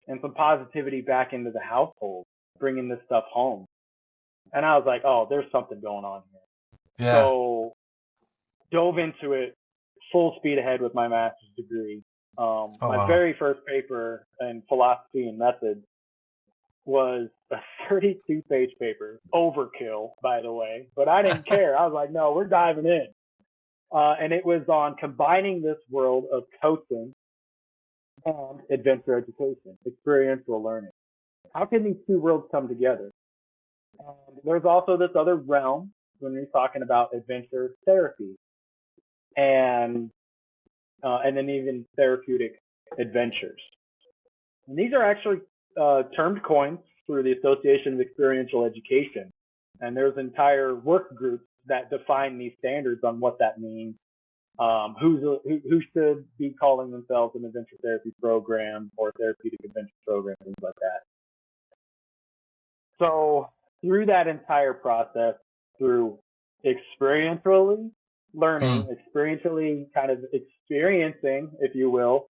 and some positivity back into the household, bringing this stuff home. And I was like, oh, there's something going on here.
Yeah.
So dove into it full speed ahead with my master's degree. My very first paper in philosophy and methods was a 32-page paper. Overkill, by the way. But I didn't care. I was like, no, we're diving in. And it was on combining this world of coaching and adventure education, experiential learning. How can these two worlds come together? And there's also this other realm when you're talking about adventure therapy and then even therapeutic adventures. And these are actually termed coins through the Association of Experiential Education. And there's entire work groups that define these standards on what that means. Who should be calling themselves an adventure therapy program or therapeutic adventure program, things like that. So through that entire process, through experientially learning, experientially kind of experiencing, if you will,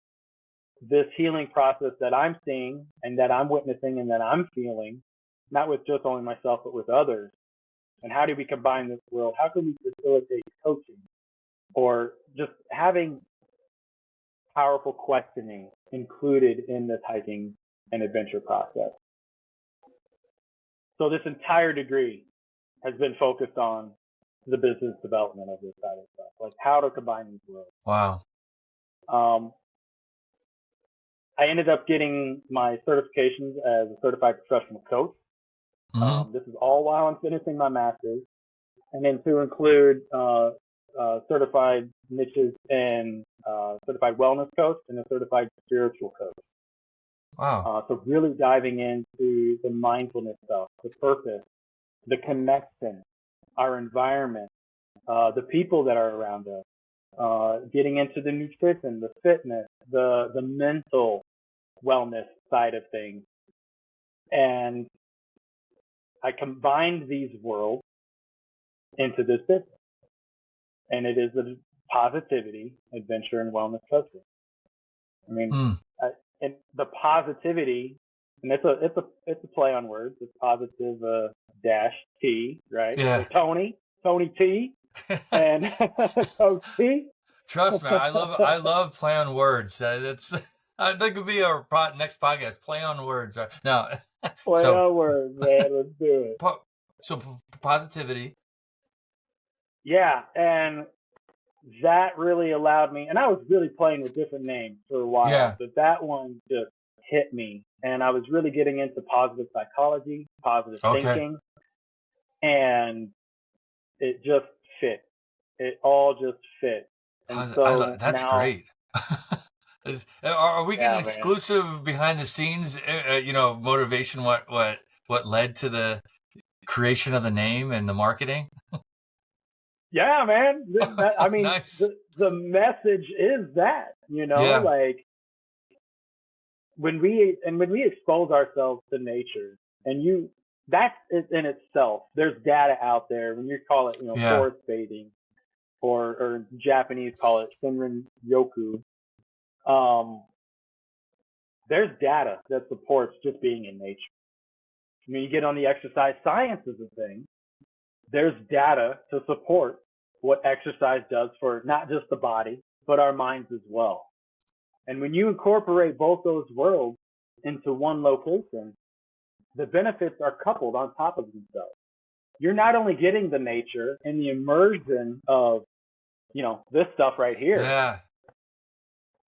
this healing process that I'm seeing and that I'm witnessing and that I'm feeling, not with just only myself, but with others. And how do we combine this world? How can we facilitate coaching or just having powerful questioning included in this hiking and adventure process? So this entire degree has been focused on the business development of this side of stuff, like how to combine these worlds.
Wow.
I ended up getting my certifications as a certified professional coach. This is all while I'm finishing my master's, and then to include certified niches in certified wellness coach and a certified spiritual coach.
Wow.
So really diving into the mindfulness stuff, the purpose, the connection, our environment, the people that are around us, getting into the nutrition, the fitness, the mental wellness side of things. And I combined these worlds into this business. And it is a positivity, adventure, and wellness coaching. I mean, and the positivity, and it's a play on words. It's positive dash T, right?
Yeah.
So Tony T. And so see,
Trust me, I love play on words. That's I think it could be our next podcast. Play on words. No,
play
so
on words, man. Let's do it.
positivity.
Yeah, and that really allowed me. And I was really playing with different names for a while,
Yeah.
but that one just hit me. And I was really getting into positive psychology, positive
Okay.
thinking, and it just fit. It all just fit. And so
That's
now,
great. Are we getting
yeah, man.
exclusive behind the scenes? Motivation. What led to the creation of the name and the marketing?
Yeah, man. I mean,
Nice.
the message is that,
Yeah.
like when we expose ourselves to nature, and that's it in itself. There's data out there when you call it,
Yeah.
forest bathing, or Japanese call it Shinrin Yoku. Um, there's data that supports just being in nature. I mean, you get on the exercise sciences of things. There's data to support what exercise does for not just the body, but our minds as well. And when you incorporate both those worlds into one location, the benefits are coupled on top of themselves. You're not only getting the nature and the immersion of, this stuff right here,
Yeah.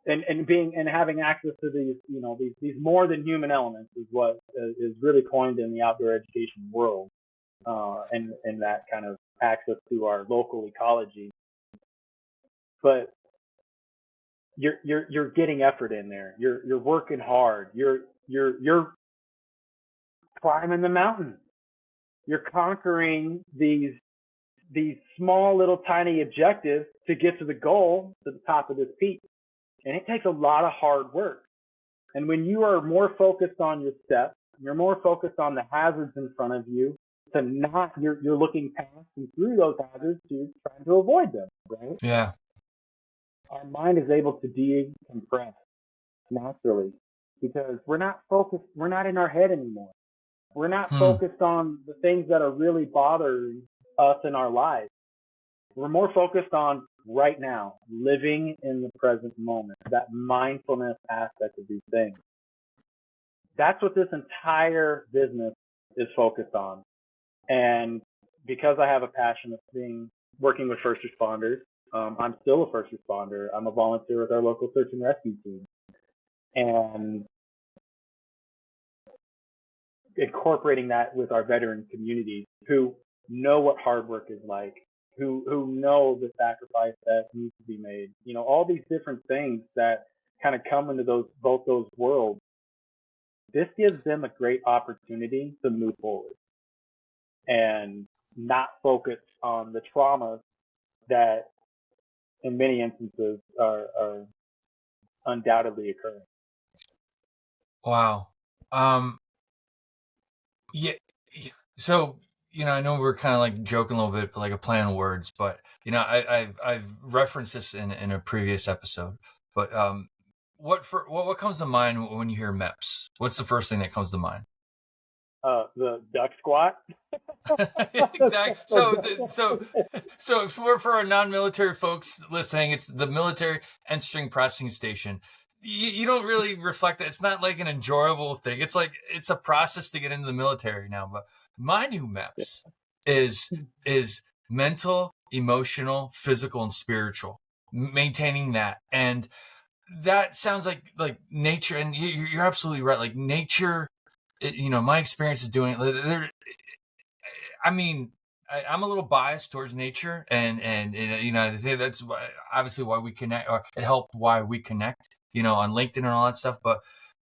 and having access to these more than human elements is what is really coined in the outdoor education world, and that kind of access to our local ecology. But you're getting effort in there. You're working hard. You're climbing the mountain. You're conquering these small little tiny objectives to get to the goal, to the top of this peak. And it takes a lot of hard work. And when you are more focused on your steps, you're more focused on the hazards in front of you, you're looking past and through those hazards to trying to avoid them, right?
Yeah.
Our mind is able to decompress naturally because we're not in our head anymore. We're not
Hmm.
focused on the things that are really bothering us in our lives. We're more focused on right now, living in the present moment, that mindfulness aspect of these things. That's what this entire business is focused on. And because I have a passion of working with first responders, I'm still a first responder. I'm a volunteer with our local search and rescue team. And incorporating that with our veteran communities who know what hard work is like, who know the sacrifice that needs to be made. All these different things that kind of come into both those worlds. This gives them a great opportunity to move forward and not focus on the traumas that in many instances are undoubtedly occurring.
Wow. Yeah. So, I know we're kind of like joking a little bit, but like a play on words, but I've referenced this in a previous episode, but what comes to mind when you hear MEPS? What's the first thing that comes to mind?
The duck squat.
Exactly. So for our non-military folks listening, it's the military end string processing station. You don't really reflect that. It's not like an enjoyable thing. It's like it's a process to get into the military now. But my new MEPS is mental, emotional, physical, and spiritual. Maintaining that, and that sounds like nature. And you're absolutely right. Like nature, my experience is doing it. I mean, I'm a little biased towards nature, and I think that's obviously why we connect, or it helped why we connect, on LinkedIn and all that stuff. But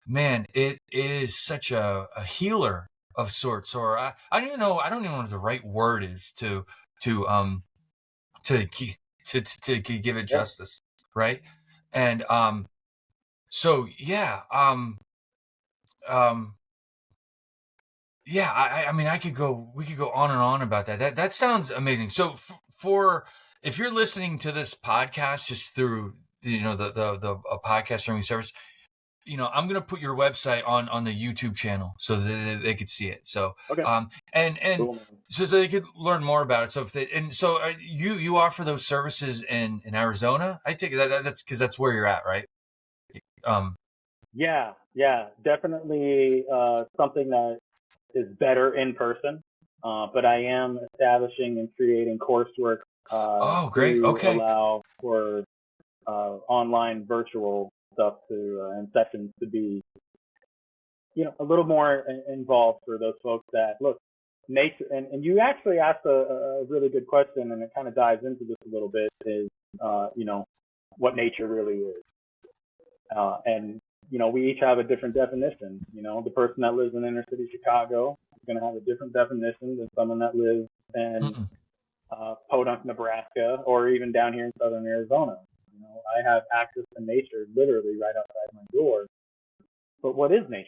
man, it is such a healer of sorts, or I don't even know what the right word is to to give it
Yeah.
justice, right? And so yeah, um, yeah, I mean, we could go on and on about that. That sounds amazing. So for if you're listening to this podcast just through, the a podcast streaming service, I'm going to put your website on the YouTube channel so that they could see it. So,
Okay.
and
Cool, man.
so they could learn more about it. So you offer those services in Arizona? I take it that's because that's where you're at, right? Um,
Yeah, definitely something that is better in person. But I am establishing and creating coursework
oh, great.
to
Okay.
allow for online virtual stuff and sessions to be, a little more involved for those folks that look nature. And you actually asked a really good question, and it kind of dives into this a little bit. Is what nature really is. And we each have a different definition. The person that lives in inner city Chicago is going to have a different definition than someone that lives in
Mm-mm.
Podunk, Nebraska, or even down here in southern Arizona. I have access to nature literally right outside my door. But what is nature?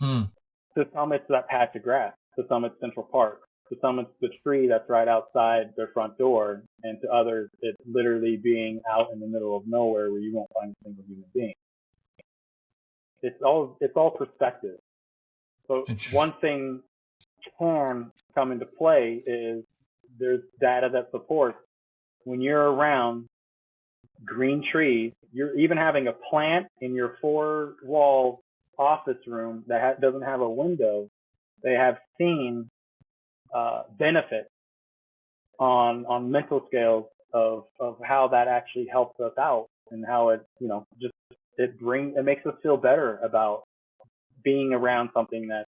Mm.
To some, it's that patch of grass. To some, it's Central Park. To some, it's the tree that's right outside their front door. And to others, it's literally being out in the middle of nowhere where you won't find a single human being. It's all perspective. But
Interesting.
one thing can come into play is there's data that supports when you're around green trees, you're even having a plant in your four-wall office room that doesn't have a window. They have seen benefits on mental scales of how that actually helps us out and how it just it makes us feel better about being around something that's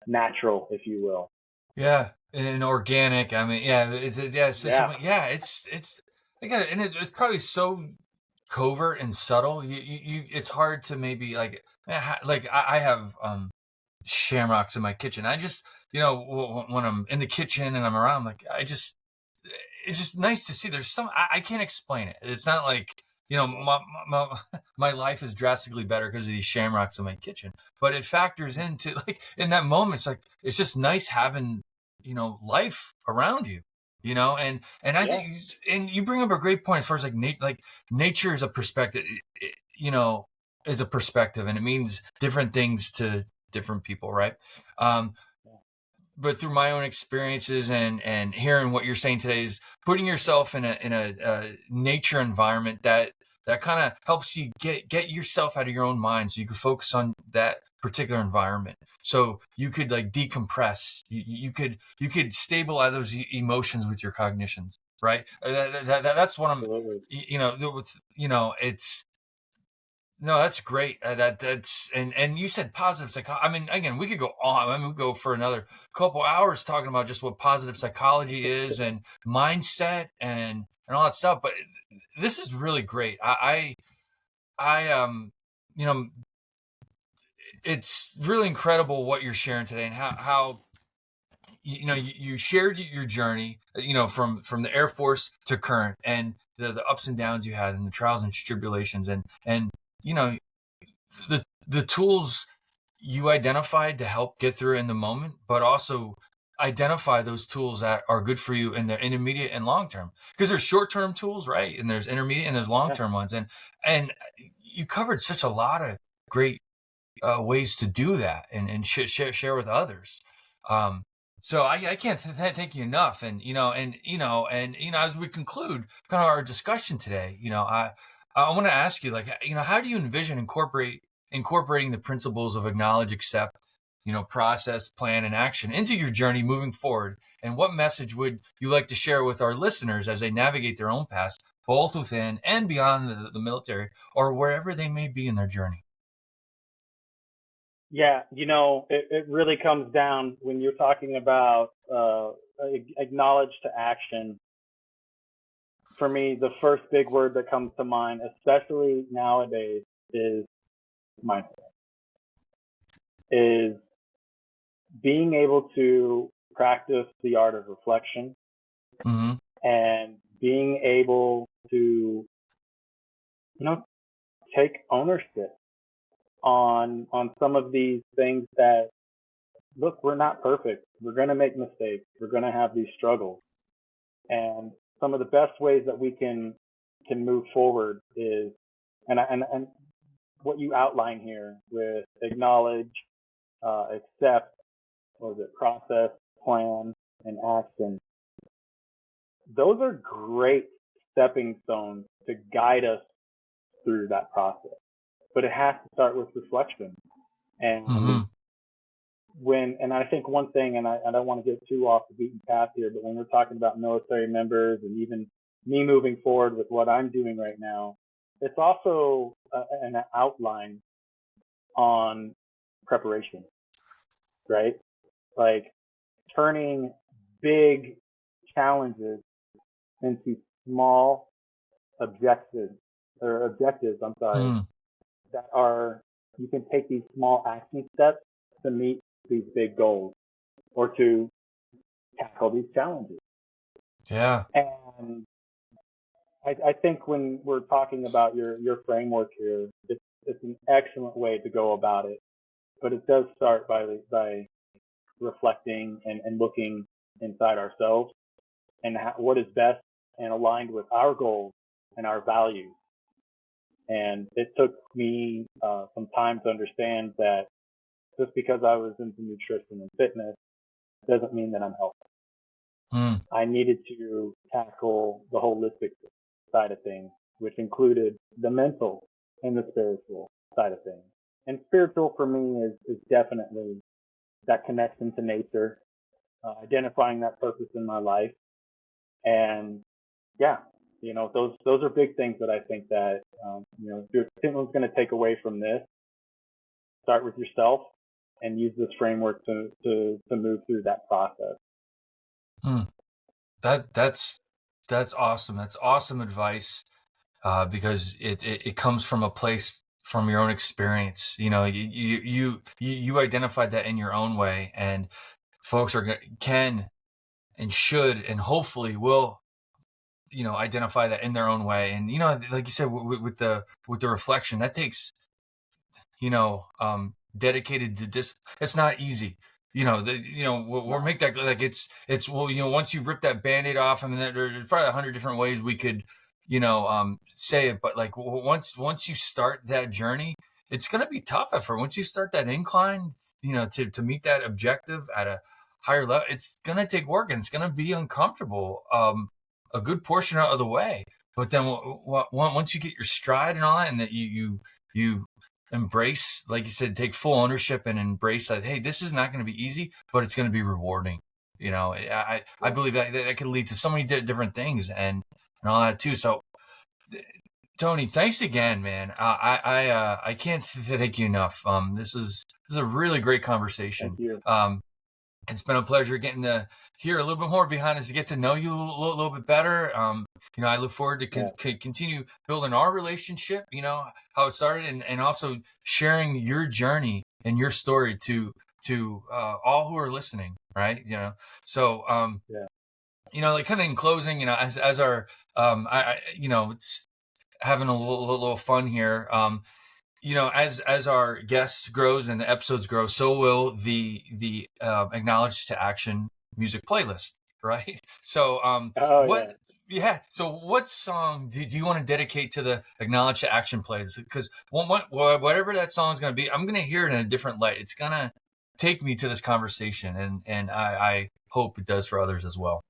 natural, if you will.
Yeah, and organic. I mean, yeah, it's just
Yeah,
something. Yeah, it's. I got it, and it's probably so covert and subtle. It's hard to maybe like I have shamrocks in my kitchen. I just when I'm in the kitchen and I'm around, I'm like it's just nice to see. There's I can't explain it. It's not like my my life is drastically better because of these shamrocks in my kitchen, but it factors into like in that moment. It's like it's just nice having life around you. And I
yeah,
think and you bring up a great point as far as like nature is a perspective. Is a perspective, and it means different things to different people, right? Um, but through my own experiences and hearing what you're saying today is putting yourself in a nature environment that kind of helps you get yourself out of your own mind so you can focus on that particular environment so you could like decompress you could stabilize those emotions with your cognitions, right? That's what I'm
absolutely.
with it's no, that's great. That's and you said positive psychology. I mean, again, we could go on. I mean, we could go for another couple hours talking about just what positive psychology is and mindset and all that stuff. But this is really great. I you know, it's really incredible what you're sharing today and how you shared your journey, from the Air Force to current and the ups and downs you had and the trials and tribulations and you know the tools you identified to help get through in the moment, but also identify those tools that are good for you in the intermediate and long term. Because there's short term tools, right? And there's intermediate and there's long
Yeah,
term ones. And you covered such a lot of great ways to do that and share with others. Um, so I can't thank you enough. And as we conclude kind of our discussion today, I want to ask you, like, how do you envision incorporating the principles of acknowledge, accept, process, plan, and action into your journey moving forward? And what message would you like to share with our listeners as they navigate their own past, both within and beyond the military or wherever they may be in their journey?
yeah. It really comes down when you're talking about acknowledge to action. For me, the first big word that comes to mind, especially nowadays, is mindfulness. Is being able to practice the art of reflection
Mm-hmm.
and being able to, take ownership on some of these things that look, we're not perfect. We're going to make mistakes. We're going to have these struggles. And some of the best ways that we can move forward is, and what you outline here with acknowledge, accept, what is it, process, plan, and action, those are great stepping stones to guide us through that process. But it has to start with reflection. And and I think one thing, and I don't want to get too off the beaten path here, but when we're talking about military members and even me moving forward with what I'm doing right now, it's also an outline on preparation, right? Like turning big challenges into small objectives, I'm sorry, that are, you can take these small action steps to meet these big goals or to tackle these challenges.
Yeah.
And I think when we're talking about your framework here, it's an excellent way to go about it. But it does start by reflecting and looking inside ourselves and what is best and aligned with our goals and our values. And it took me some time to understand that just because I was into nutrition and fitness doesn't mean that I'm healthy. I needed to tackle the holistic side of things, which included the mental and the spiritual side of things. And spiritual for me is definitely that connection to nature, identifying that purpose in my life. And yeah, those are big things that I think that, if someone's going to take away from this, start with yourself and use this framework to move through that process.
That's awesome. That's awesome advice, because it comes from a place, from your own experience. You identified that in your own way, and folks can and should and hopefully will, identify that in their own way. And like you said, with the reflection, that takes dedicated to this. It's not easy. We'll make that like it's once you rip that Band-Aid off, I mean, there's probably 100 different ways we could, say it, but like once you start that journey, it's going to be tough at first. Once you start that incline, to meet that objective at a higher level, it's going to take work and it's going to be uncomfortable, a good portion of the way. But then once you get your stride and all that, and that you embrace, like you said, take full ownership and embrace that, hey, this is not going to be easy, but it's going to be rewarding. I believe that could lead to so many different things and all that too. So, Tony, thanks again, man. I can't thank you enough. This is a really great conversation.
Thank you.
It's been a pleasure getting to hear a little bit more behind us, to get to know you a little bit better. I look forward to continue building our relationship, how it started, and also sharing your journey and your story to all who are listening, right? So, like kind of in closing, as our, it's having a little fun here. As our guests grows and the episodes grow, so will the Acknowledge to Action music playlist, right? So, So what song do you want to dedicate to the Acknowledge to Action playlist? Because whatever that song is going to be, I'm going to hear it in a different light. It's going to take me to this conversation, and I hope it does for others as well.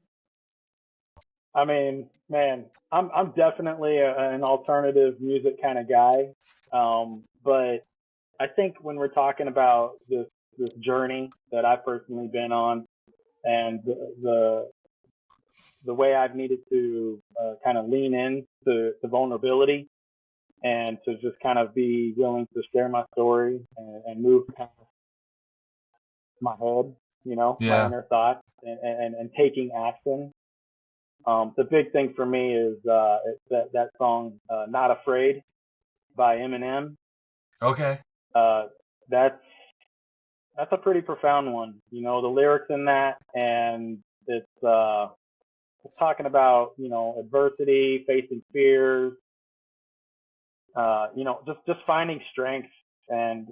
I mean, man, I'm definitely an alternative music kind of guy. But I think when we're talking about this journey that I've personally been on, and the way I've needed to kind of lean in to vulnerability and to just kind of be willing to share my story and move past my head, my inner thoughts, and taking action. The big thing for me is that song, Not Afraid by Eminem.
Okay.
That's a pretty profound one. The lyrics in that, and it's talking about, adversity, facing fears, just finding strength. And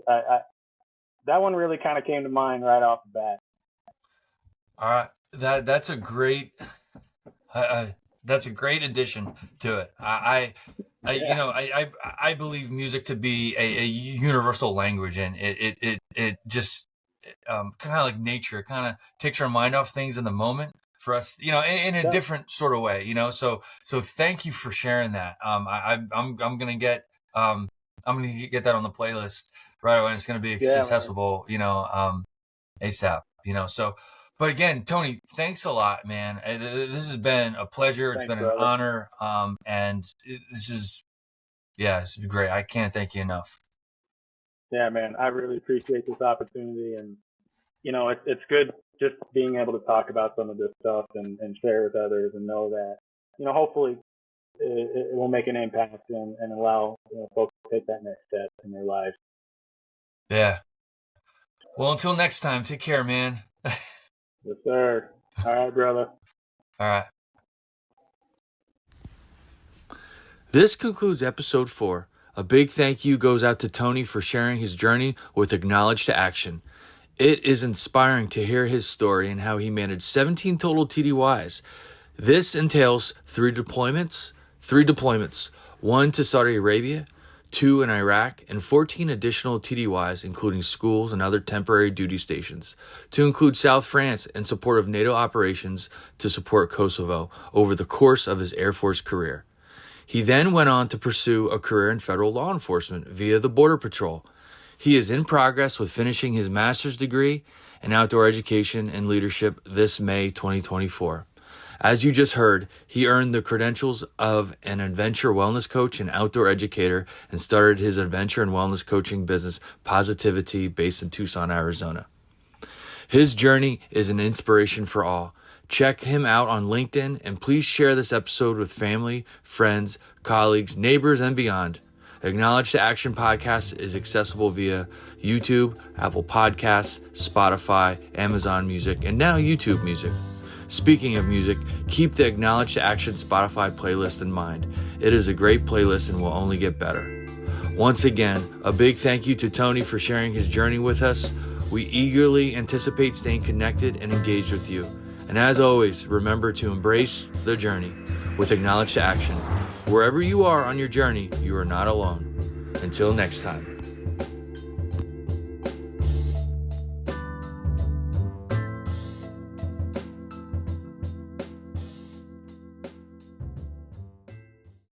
that one really kind of came to mind right off the bat.
All right. That's a great addition to it. I believe music to be a universal language, and it just kind of like nature. It kind of takes our mind off things in the moment for us, in a different sort of way, So thank you for sharing that. I'm gonna get that on the playlist right away. It's gonna be accessible, ASAP, So, but again, Tony, thanks a lot, man. This has been a pleasure. It's been an honor, and this is great. I can't thank you enough.
Yeah, man, I really appreciate this opportunity, and it's good just being able to talk about some of this stuff and share with others, and know that hopefully it will make an impact and allow folks to take that next step in their lives.
Yeah. Well, until next time, take care, man.
Yes, sir. All right, brother.
All right. This concludes episode 4. A big thank you goes out to Tony for sharing his journey with Acknowledge to Action. It is inspiring to hear his story and how he managed 17 total TDYs. This entails 3 deployments, 1 to Saudi Arabia, 2 in Iraq, and 14 additional TDYs, including schools and other temporary duty stations, to include South France in support of NATO operations to support Kosovo over the course of his Air Force career. He then went on to pursue a career in federal law enforcement via the Border Patrol. He is in progress with finishing his master's degree in outdoor education and leadership this May 2024. As you just heard, he earned the credentials of an adventure wellness coach and outdoor educator and started his adventure and wellness coaching business, POSITIVI-T, based in Tucson, Arizona. His journey is an inspiration for all. Check him out on LinkedIn, and please share this episode with family, friends, colleagues, neighbors, and beyond. Acknowledge to Action podcast is accessible via YouTube, Apple Podcasts, Spotify, Amazon Music, and now YouTube Music. Speaking of music, keep the Acknowledge to Action Spotify playlist in mind. It is a great playlist and will only get better. Once again, a big thank you to Tony for sharing his journey with us. We eagerly anticipate staying connected and engaged with you. And as always, remember to embrace the journey with Acknowledge to Action. Wherever you are on your journey, you are not alone. Until next time.